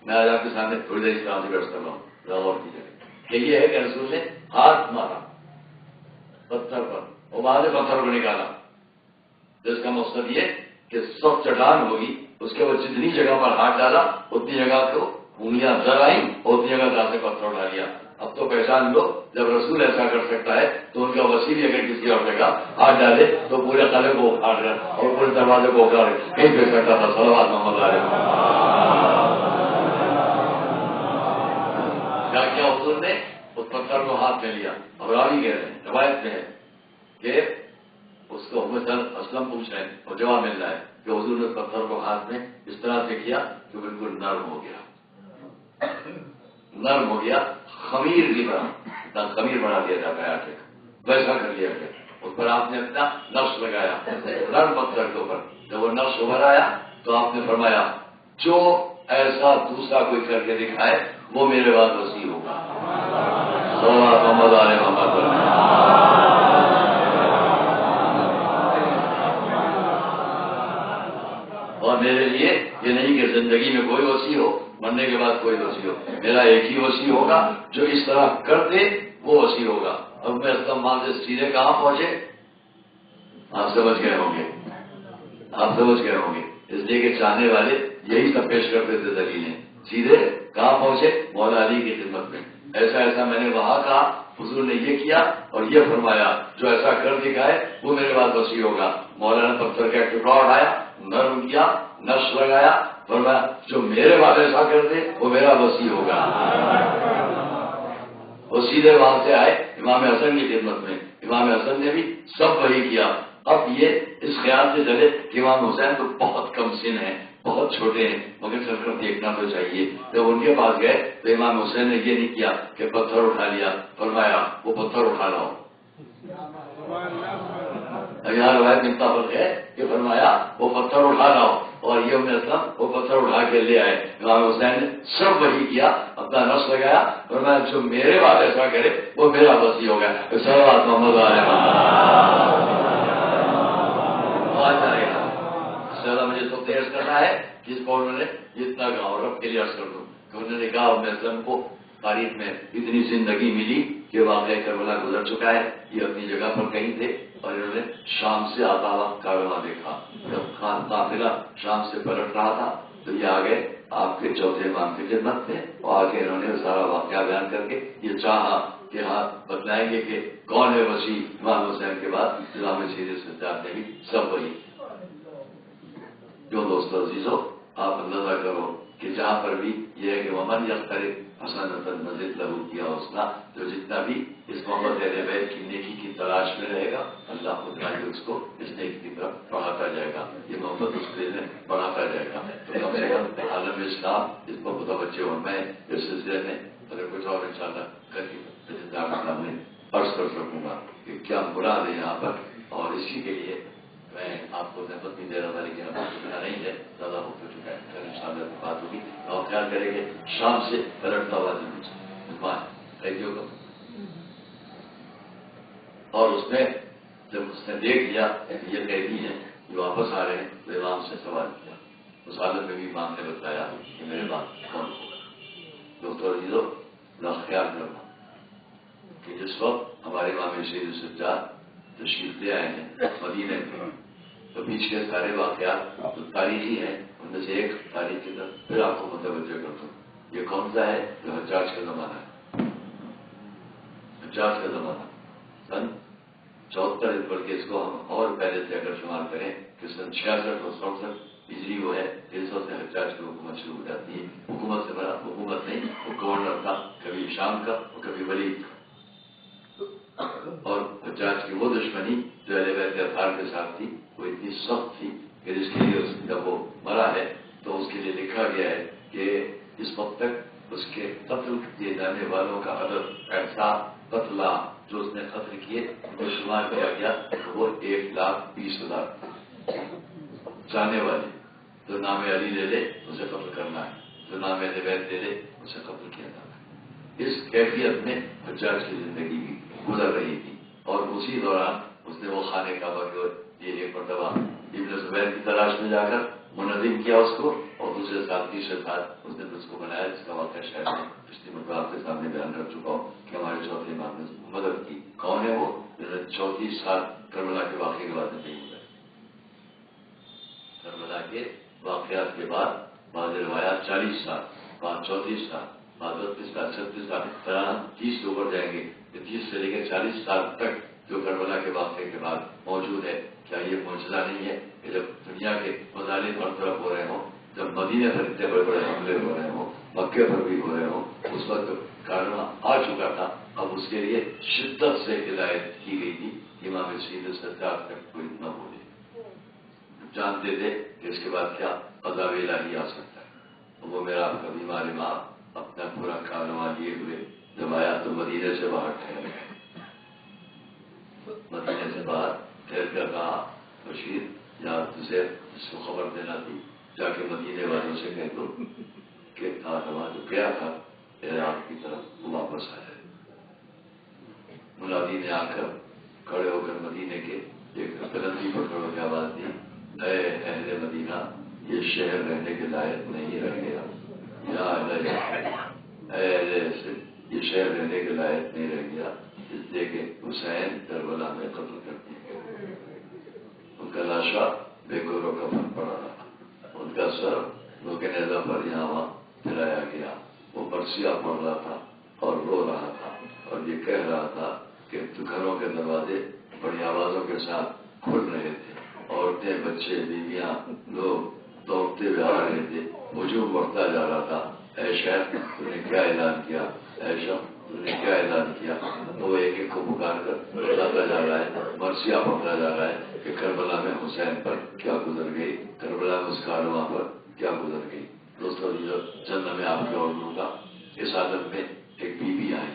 میں آج آپ کے سامنے تھوڑی دیر اس طرح سے بیٹھ کر رہا ہوں، غور کیجیے کہ یہ ہے کہ رسول نے ہاتھ مارا پتھر پر اور وہاں سے پتھر کو نکالا، جس کا مقصد یہ کہ سب چٹان ہوگی، اس کے بعد جتنی جگہ پر ہاتھ ڈالا اتنی جگہ کو انگلیاں در آئیں اور اتنی جگہ سے پتھر اٹھا لیا۔ اب تو پہچان لو، جب رسول ایسا کر سکتا ہے تو ان کا وسیع بھی اگر کسی اور جگہ ہاتھ ڈالے تو پورے قلعے کو اکھاڑ رہا اور پورے دروازے کو اکھاڑ کہیں پہ سکتا تھا۔ صلوات محمد علیہ کیا حضور نے اس پتھر کو ہاتھ میں لیا، اور راوی کہہ رہے ہیں، روایت میں ہے کہ اس کو اسلم پوچھ رہے ہیں اور جواب مل رہا ہے کہ حضور نے پتھر کو ہاتھ میں اس طرح سے کیا کہ بالکل نرم ہو گیا، نرم ہو گیا، خمیر کی طرح، خمیر بنا دیا جاتا ہے آٹے کا، ویسا کر لیا گیا۔ اس پر آپ نے اپنا نفس لگایا نرم پتھر کے اوپر، جب وہ نفس ابھر آیا تو آپ نے فرمایا جو ایسا دوسرا کوئی کر کے دکھائے وہ میرے بعد وسیع ہوگا۔ محمد علیہ محمد اور میرے لیے یہ نہیں کہ زندگی میں کوئی وسیع ہو، مرنے کے بعد کوئی وسیع ہو، میرا ایک ہی وسیع ہوگا، جو اس طرح کر دے وہ وسیع ہوگا۔ اب میں استعمال سے سیدھے کہاں پہنچے؟ آپ سمجھ گئے ہوں گے، آپ سمجھ گئے ہوں گے، اس لیے کہ چاہنے والے یہی سب پیش کرتے تھے دلیلیں۔ سیدھے کہاں پہنچے؟ مولا علی کی خدمت میں۔ ایسا ایسا میں نے وہاں کہا، حضور نے یہ کیا اور یہ فرمایا، جو ایسا کر دکھائے وہ میرے بعد وسیع ہوگا۔ مولا نے پتھر کا ٹکڑا اٹھایا، نرم کیا، نقش لگایا، فرمایا جو میرے بعد ایسا کر دے وہ میرا وسیع ہوگا۔ وہ سیدھے وہاں سے آئے امام حسن کی خدمت میں، امام حسن نے بھی سب وہی کیا۔ اب یہ اس خیال سے چلے کہ امام حسین تو بہت کم سن ہے، بہت چھوٹے ہیں مگر چل کر دیکھنا تو چاہیے. جب ان کے پاس گئے تو امام حسین نے یہ نہیں کیا کہ پتھر اٹھا لیا, فرمایا وہ پتھر اٹھا لاؤ. یہاں روایت میں فرق ہے کہ فرمایا وہ پتھر اٹھا لاؤ, اور یہ اسلام وہ پتھر اٹھا کے لے آئے. امام حسین نے سب وہی کیا, اپنا نفس لگایا, فرمایا جو میرے بعد ایسا کرے وہ میرا وصی ہو گیا. صلوات محمد علیہ وسلم. مجھے تو تیز کرنا ہے جس کو انہوں نے اتنا کہا, رب کے لیے عرض کر دوں کہ انہوں نے کہا میں اسلم کو تاریخ میں اتنی زندگی ملی کہ واقعہ کربلا گزر چکا ہے, یہ اپنی جگہ پر کہیں تھے اور انہوں نے شام سے آتا وقت کارواں دیکھا. جب خان قافلہ شام سے پلٹ رہا تھا تو یہ آگے آپ کے چوتھے امام کی خدمت تھے, اور آگے انہوں نے سارا واقعہ بیان کر کے یہ چاہا کہ ہاں بتلائیں گے کہ کون ہے وسیع امام حسین کے بعد. امام سید سجاد نے بھی سب وہی. جو دوست عزیزو آپ اندازہ کرو کہ جہاں پر بھی یہ ہے کہ ومن یقترب حسنۃ نزد لہ کیا حسنہ, جو جتنا بھی اس محمد اہل بیت کی نیکی کی تلاش میں رہے گا اللہ خود اس کو اس نیکی کی طرف بڑھاتا جائے گا, یہ محبت اس کے لیے بڑھاتا جائے گا. تو کم سے کم عالم اسلام اس کو متوجہ ہوں. میں اس سلسلے میں اگر کچھ اور انشاءاللہ سامنے عرض کر سکوں گا کہ کیا مراد ہے یہاں پر, اور اسی کے لیے میں آپ کو زحمت نہیں دے رہا تھا, لیکن اب اتنا نہیں ہے, زیادہ ہو چکا ہے. پھر انشاءاللہ بات ہوگی اور خیال کریں گے شام سے پلٹتا ہوا ضرور کا. اور اس میں جب اس نے دیکھ لیا یہ قیدی ہیں یہ واپس آ رہے ہیں تو امام سے سوال کیا. اس حالت میں بھی امام نے بتایا کہ میرے بعد کون ہوگا. ڈاکٹر عزیزو خیال کرنا کہ جس وقت ہمارے امام سید سجاد تشریف لے آئے ہیں مدینے میں, تو پیچھے کے سارے واقعات جو تاریخی ہیں ان میں سے ایک تاریخ کی طرف پھر آپ کو متوجہ کرتا ہوں. یہ کون سا ہے؟ جو حجاج کا زمانہ ہے. حجاج کا زمانہ سن 74, بلکہ اس کو ہم اور پہلے سے اگر شمار کریں کہ سن 66 اور 67 ہجری وہ ہے 300 سے حجاج کی حکومت شروع ہو جاتی ہے. حکومت سے بڑا حکومت نہیں, وہ گورنر تھا, کبھی شام کا اور کبھی ولید کا. اور حجاج کی وہ دشمنی جو اہل بیت اطہار کے ساتھ تھی وہ اتنی سخت تھی کہ جس کے لیے جب وہ مرا ہے تو اس کے لیے لکھا گیا ہے کہ اس وقت تک اس کے قتل کیے جانے والوں کا عدد ایسا قتلہ جو اس نے قتل کیے وہ شمار کیا گیا وہ 1,20,000 جانے والے. جو نام علی لے لے اسے قتل کرنا ہے, جو نام اہل بیت لے لے اسے قتل کیا جانا ہے. اس کیفیت میں حجاج کی زندگی بھی گزر رہی تھی. اور اسی دوران اس نے وہ خانے کعبہ کو یہ ایک مرتبہ ابن زبیر کی تلاش میں جا کر منظم کیا اس کو, اور دوسرے ساتھ تیسرے ساتھ اس نے اس کو بنایا, جس کا واقعہ شاید میں پچھلی مرتبہ آپ کے سامنے بیان کر چکا ہوں کہ ہمارے چوتھے امام نے مدد کی. کون ہے وہ؟ 34 سال کربلا کے واقعے کے بعد نہیں گزرے. کربلا کے واقعات کے بعد بعض روایات 40 سال, بعد 34 سال, بعد 32 سال, 36 سال, 30 کے اوپر جائیں گے. 30 سے لے کے 40 سال تک جو کربلا کے واقعے کے بعد موجود ہے. کیا یہ معجزہ نہیں ہے کہ جب دنیا کے مظالم برطرف ہو رہے ہوں, جب مدینے پر اتنے بڑے بڑے حملے ہو رہے ہوں, مکے پر بھی ہو رہے ہوں, اس وقت کارواں آ چکا تھا. اب اس کے لیے شدت سے ہدایت کی گئی تھی. امام سید سجاد تک کوئی نہ بولے, جانتے تھے کہ اس کے بعد کیا عذاب الہی آ سکتا ہے. وہ میرا آپ کا بیمار امام اپنا پورا کارواں لیے ہوئے جب آیا تو مدینے سے باہر ٹھہر گئے. مدینے سے باہر ٹھہر کر کہا بشیر یا تجھے اس کو خبر دینا تھی, جا کے مدینے والوں سے کہہ دو کہ کارواں جو گیا تھا عراق کی طرف وہ واپس آ جائے. منادی نے آ کر کھڑے ہو کر مدینے کے ایک بلندی پر کھڑے ہو کے آواز دی, اے اہل مدینہ یہ شہر رہنے کے لائق نہیں رہ گیا. یہ شہر رہنے کے لائق نہیں رہ گیا, اس لیے کہ حسین کربلا میں قتل کر دیا. ان کا لاشا بے گورو کا پھل پڑا رہا, ان کا سر لوگ نیزا پر یہاں وہاں پھیلایا گیا. وہ برسیاں پڑ رہا تھا اور رو رہا تھا, اور یہ کہہ رہا تھا کہ گھروں کے دروازے بڑی آوازوں کے ساتھ کھل رہے تھے, عورتیں, بچے, بیویاں, لوگ دوڑتے ہوئے آ رہے تھے, ہجوم بڑھتا جا رہا تھا. اے شیخ تم نے کیا اعلان کیا, اے شیخ تم نے کیا اعلان کیا. تو وہ ایک ایک کو پکار کر بتاتا جا رہا ہے, مرثیہ پڑھتا جا رہا ہے کہ کربلا میں حسین پر کیا گزر گئی, کربلا میں اس کارواں پر کیا گزر گئی. دوستوں چند میں آپ کے اور دوں گا. اس عالم میں ایک بیوی آئی.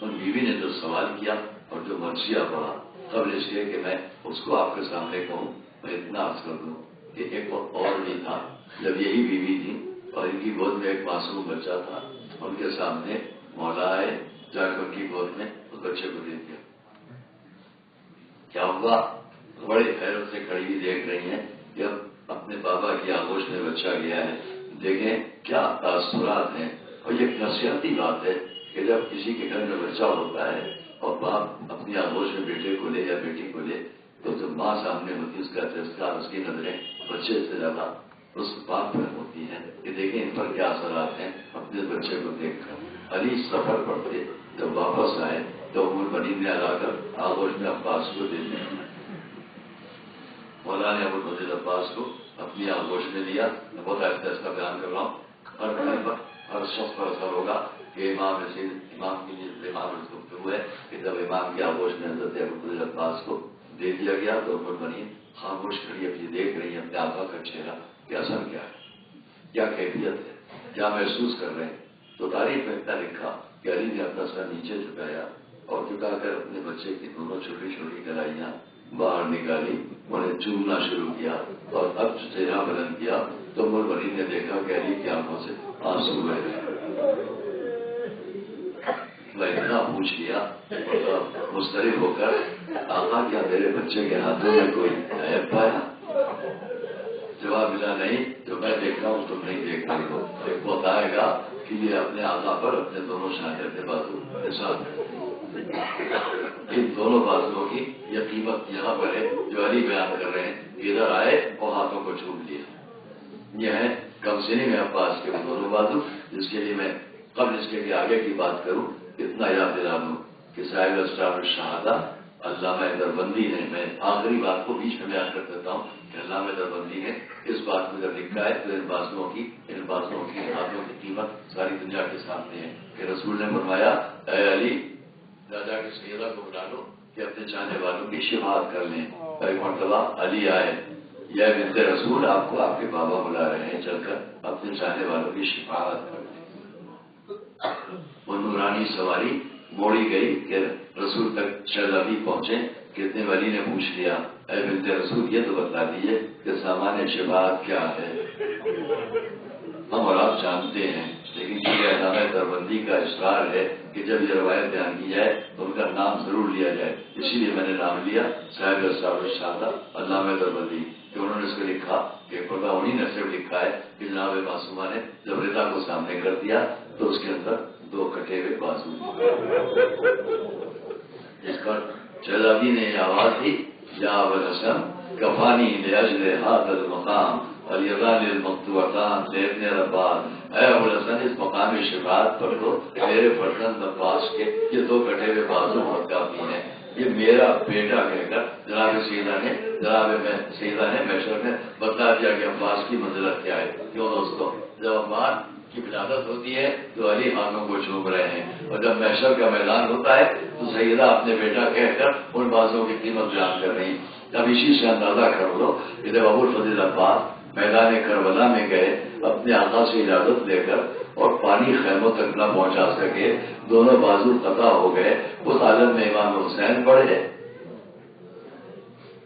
ان بیوی نے جو سوال کیا اور جو مرثیہ پڑا، قبل اس لیے کہ میں اس کو آپ کے سامنے کہوں، میں اتنا عرض کر دوں کہ ایک اور بھی تھا. جب یہی بیوی تھی اور ان کی گود میں ایک معصوم بچہ تھا، ان کے سامنے مولا آئے، جا کر ان کی گود میں اس بچے کو دے دیا. کیا ہوا؟ بڑی حیرت سے کھڑی ہوئی دیکھ رہی ہیں کہ اب اپنے بابا کی آغوش میں بچہ گیا ہے. دیکھیں کیا تاثرات ہیں. اور یہ نصیحتی بات ہے کہ جب کسی کے گھر میں بچہ ہوتا ہے اور باپ اپنی آغوش میں بیٹے کو لے یا بیٹی کو لے، تو جب ماں سامنے ہوتی، اس کا تذکار، اس کی نظریں بچے سے زیادہ اس باپ پر ہوتی ہیں کہ دیکھیں ان پر کیا اثرات ہیں اپنے بچے کو دیکھ کر. علی سفر پر تھے، جب واپس آئے تو ام المؤمنین نے لا کر آغوش میں عباس کو دے دیا. مولا نے ابو الفضل عباس کو اپنی آغوش میں لیا. میں بہت آہستہ آہستہ بیان کر رہا ہوں. ہر گھر پر ہر شخص پر اثر ہوگا کہ امام کی گفتگو ہے کہ جب امام کی آغوش میں حضرت ابو الفضل عباس کو دے دیا گیا تو ام المؤمنین خاموش کھڑی اپنی دیکھ رہی ہیں اپنے آقا کا چہرہ کہ اثر کیا ہے، کیا کیفیت ہے، کیا محسوس کر رہے ہیں. تو تاریخ میں اتنا لکھا کہ علی نے اپنا سر نیچے جھکایا اور جھکا کر اپنے بچے کی دونوں چھوٹی چھوٹی کلائیاں باہر نکالی، انہیں چومنا شروع کیا اور اب چہرہ بلند کیا تو ام المؤمنین نے دیکھا کہ علی کی آنکھوں سے آنسو بہ رہے. میں اتنا پوچھ لیا مسترب ہو کر، آقا کیا میرے بچے کے ہاتھوں میں کوئی عیب پایا؟ جواب ملا نہیں. جو میں دیکھ رہا ہوں تم نہیں دیکھ رہی ہو. ایک وقت آئے گا کہ یہ اپنے آقا پر اپنے دونوں شانے اپنے بازو کے ساتھ، ان دونوں بازوؤں کی یہ قیمت یہاں پر ہے جو علی بیان کر رہے ہیں. ادھر آئے اور ہاتھوں کو چھوم لیا. یہ ہے کم سنی میں عباس کے دونوں بازو، جس کے لیے میں قبل اس کے کہ آگے کی بات کروں اتنا یاد دلا دوں کہ صاحب اسرار الشہادہ علامہ دربندی نے، میں آخری بات کو بیچ میں بیان کر دیتا ہوں کہ علامہ دربندی نے اس بات میں جب لکھا ہے تو ان بازوؤں کی ہاتھوں کی قیمت ساری دنیا کے سامنے ہے کہ رسول نے فرمایا اے علی دادا کے سیدہ کو بلا لو کہ اپنے چاہنے والوں کی شفاعت کر لیں. ایک مرتبہ علی آئے، یا بنت رسول آپ کو آپ کے بابا بلا رہے ہیں، چل کر اپنے چاہنے والوں کی شفاعت کر لیں. وہ نورانی سواری موڑی گئی کہ رسول تک شہزادی پہنچے کہ اتنے ولی نے پوچھ لیا اے بنت رسول یہ تو بتا دیجیے کہ سامان شفاعت کیا ہے. ہم اور آپ جانتے ہیں لیکن یہ علامہ دربندی کا اصرار ہے کہ جب یہ روایت بیان کی جائے تو ان کا نام ضرور لیا جائے. اسی لیے میں نے نام لیا صاحب اسرار الشہادہ علامہ دربندی کہ انہوں نے اس کو لکھا کہ خدا انہی نے صرف لکھا ہے کہ جناب معصومہ نے جب رضا کو سامنے کر دیا تو اس کے اندر دو کٹے ہوئے بازو، جس پر شہزادی نے یہ آواز دی یا ابوالحسن کفانی لاجل ھذا المقام والیدان المقطوعتان لابن ربان. اے ابوالحسن اس مقام شفاعت پر تو میرے فرزند عباس کے یہ دو کٹے ہوئے بازو بہت کافی ہیں. یہ میرا بیٹا کہہ کر جناب سیدہ نے محشر میں بتا دیا کہ عباس کی منزلت کیا ہے. کیوں دوستو، جب عباس کی ولادت ہوتی ہے تو علی ہاتھوں کو چوم رہے ہیں، اور جب محشر کا میدان ہوتا ہے تو سیدہ اپنے بیٹا کہہ کر ان بازوں کی قیمت بیان کر رہی. اب اسی سے اندازہ کر لو کہ جب ابو الفضل عباس میدان کربلا میں گئے اپنے آقا سے اجازت لے کر اور پانی خیموں تک نہ پہنچا سکے، دونوں بازو قطع ہو گئے، اس حالت میں امام حسین پڑھے.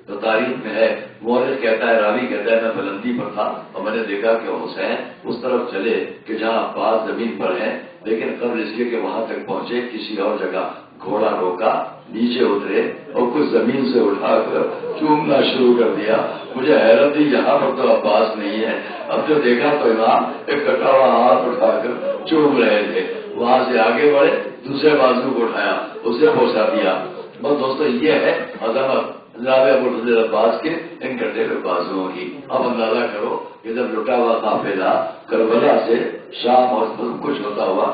تو تاریخ میں ہے، مورخ کہتا ہے، راوی کہتا ہے میں بلندی پر تھا اور میں نے دیکھا کہ حسین اس طرف چلے کہ جہاں عباس زمین پر ہیں، لیکن قبل اس لیے کہ وہاں تک پہنچے کسی اور جگہ گھوڑا روکا، نیچے اترے اور کچھ زمین سے اٹھا کر چومنا شروع کر دیا. مجھے حیرت تھی یہاں پر تو عباس نہیں ہے. اب جو دیکھا تو امام ایک کٹا ہوا ہاتھ اٹھا کر چوم رہے تھے. وہاں سے آگے بڑھے، دوسرے بازو کو اٹھایا، اسے پہنچا دیا. بس دوستو یہ ہے عظمت جناب ابو الفضل عباس کے ان کٹے ہوئے بازوؤں کی. اب اندازہ کرو کہ جب لٹا ہوا قافلہ کربلا سے شام اور کچھ ہوتا ہوا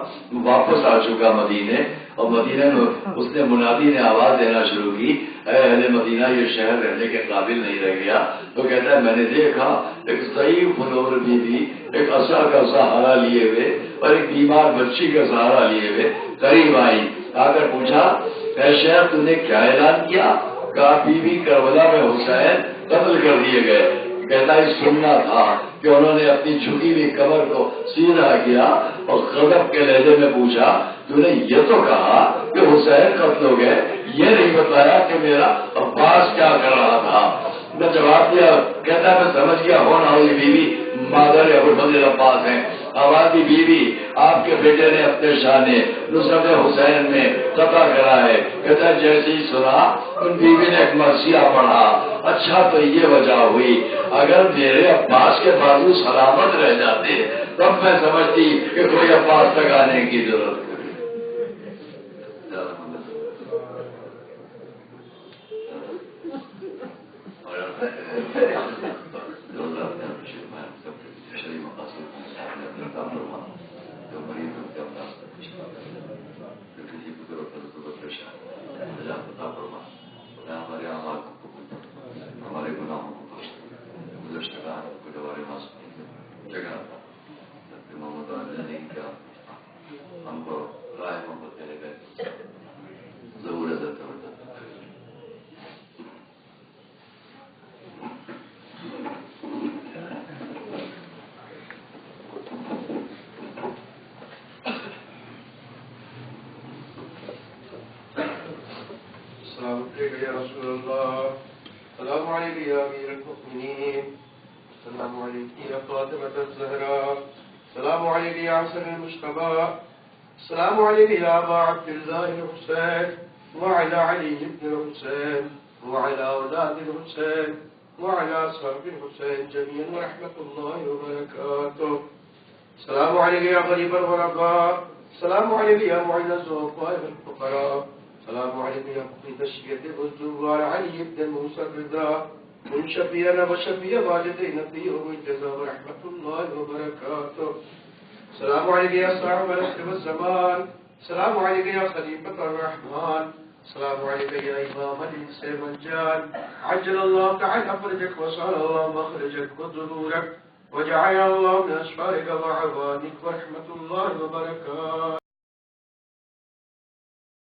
واپس آ چکا مدینے، اور مدینہ میں اس نے منادی نے آواز دینا شروع کی اے اہل مدینہ یہ شہر رہنے کے قابل نہیں رہ گیا، تو کہتا ہے میں نے دیکھا ایک ضعیف نور بیوی ایک عصا کا سہارا لیے ہوئے اور ایک بیمار بچی کا سہارا لیے ہوئے قریب آئی، آ کر پوچھا اے شہر تو نے کیا اعلان کیا؟ کہا بیوی کربلا میں حسین قتل کر دیے گئے. کہتا ہے سننا تھا کہ انہوں نے اپنی جھکی ہوئی کمر کو سیدھا کیا اور غضب کے لہجے میں پوچھا تو نے یہ تو کہا کہ حسین قتل ہو گئے، یہ نہیں بتایا کہ میرا عباس کیا کر رہا تھا۔ میں جواب دیا، کہتا ہے میں سمجھ گیا ہونا ہوئی بیوی مادر ابوالفضل عباس ہیں، آبادی بیوی آپ کے بیٹے نے اپنے شاہ نے نصرت حسین میں قطع کرا ہے۔ کہتا ہے جیسے ہی سنا ان بیوی نے ایک مرثیہ پڑھا، اچھا تو یہ وجہ ہوئی، اگر میرے عباس کے بازو سلامت رہ جاتے تب میں سمجھتی کہ کوئی عباس تک آنے کی ضرورت ہے۔ ہمارے گناہوں کو گزشتہ کو دوبارے جگہ محمد علی کا ہم کو رائے محبت دینے کا ضرورت ہے۔ السلام علیکم یا رسول اللہ، السلام علیکم یا امیر المؤمنین، السلام علیکم یا فاطمۃ الزہرا، السلام علیکم یا حسن المجتبی، السلام علیکم یا ابا عبد اللہ الحسین وعلی علی بن الحسین وعلی اولاد الحسین وعلی اصحاب الحسین جميعا ورحمۃ اللہ وبرکاتہ۔ السلام علیکم یا غریب الغرباء، السلام علیکم یا معین الضعفاء والفقراء، السلام علیکم یا مقید الشیعۃ والزوار علی بن موسیٰ الرضا من شفیعنا وشفیع والدین یوم الجزاء ورحمۃ اللہ وبرکاتہ۔ السلام علیکم یا صاحب العصر والزمان، السلام علیکم یا خلیفۃ الرحمن، السلام علیکم یا امام الانس والجان، عجل اللہ تعالی فرجک وسعل اللہ مخرجک وظہورک وجعل اللہ من اشفارک وعوانک ورحمۃ اللہ وبرکاتہ۔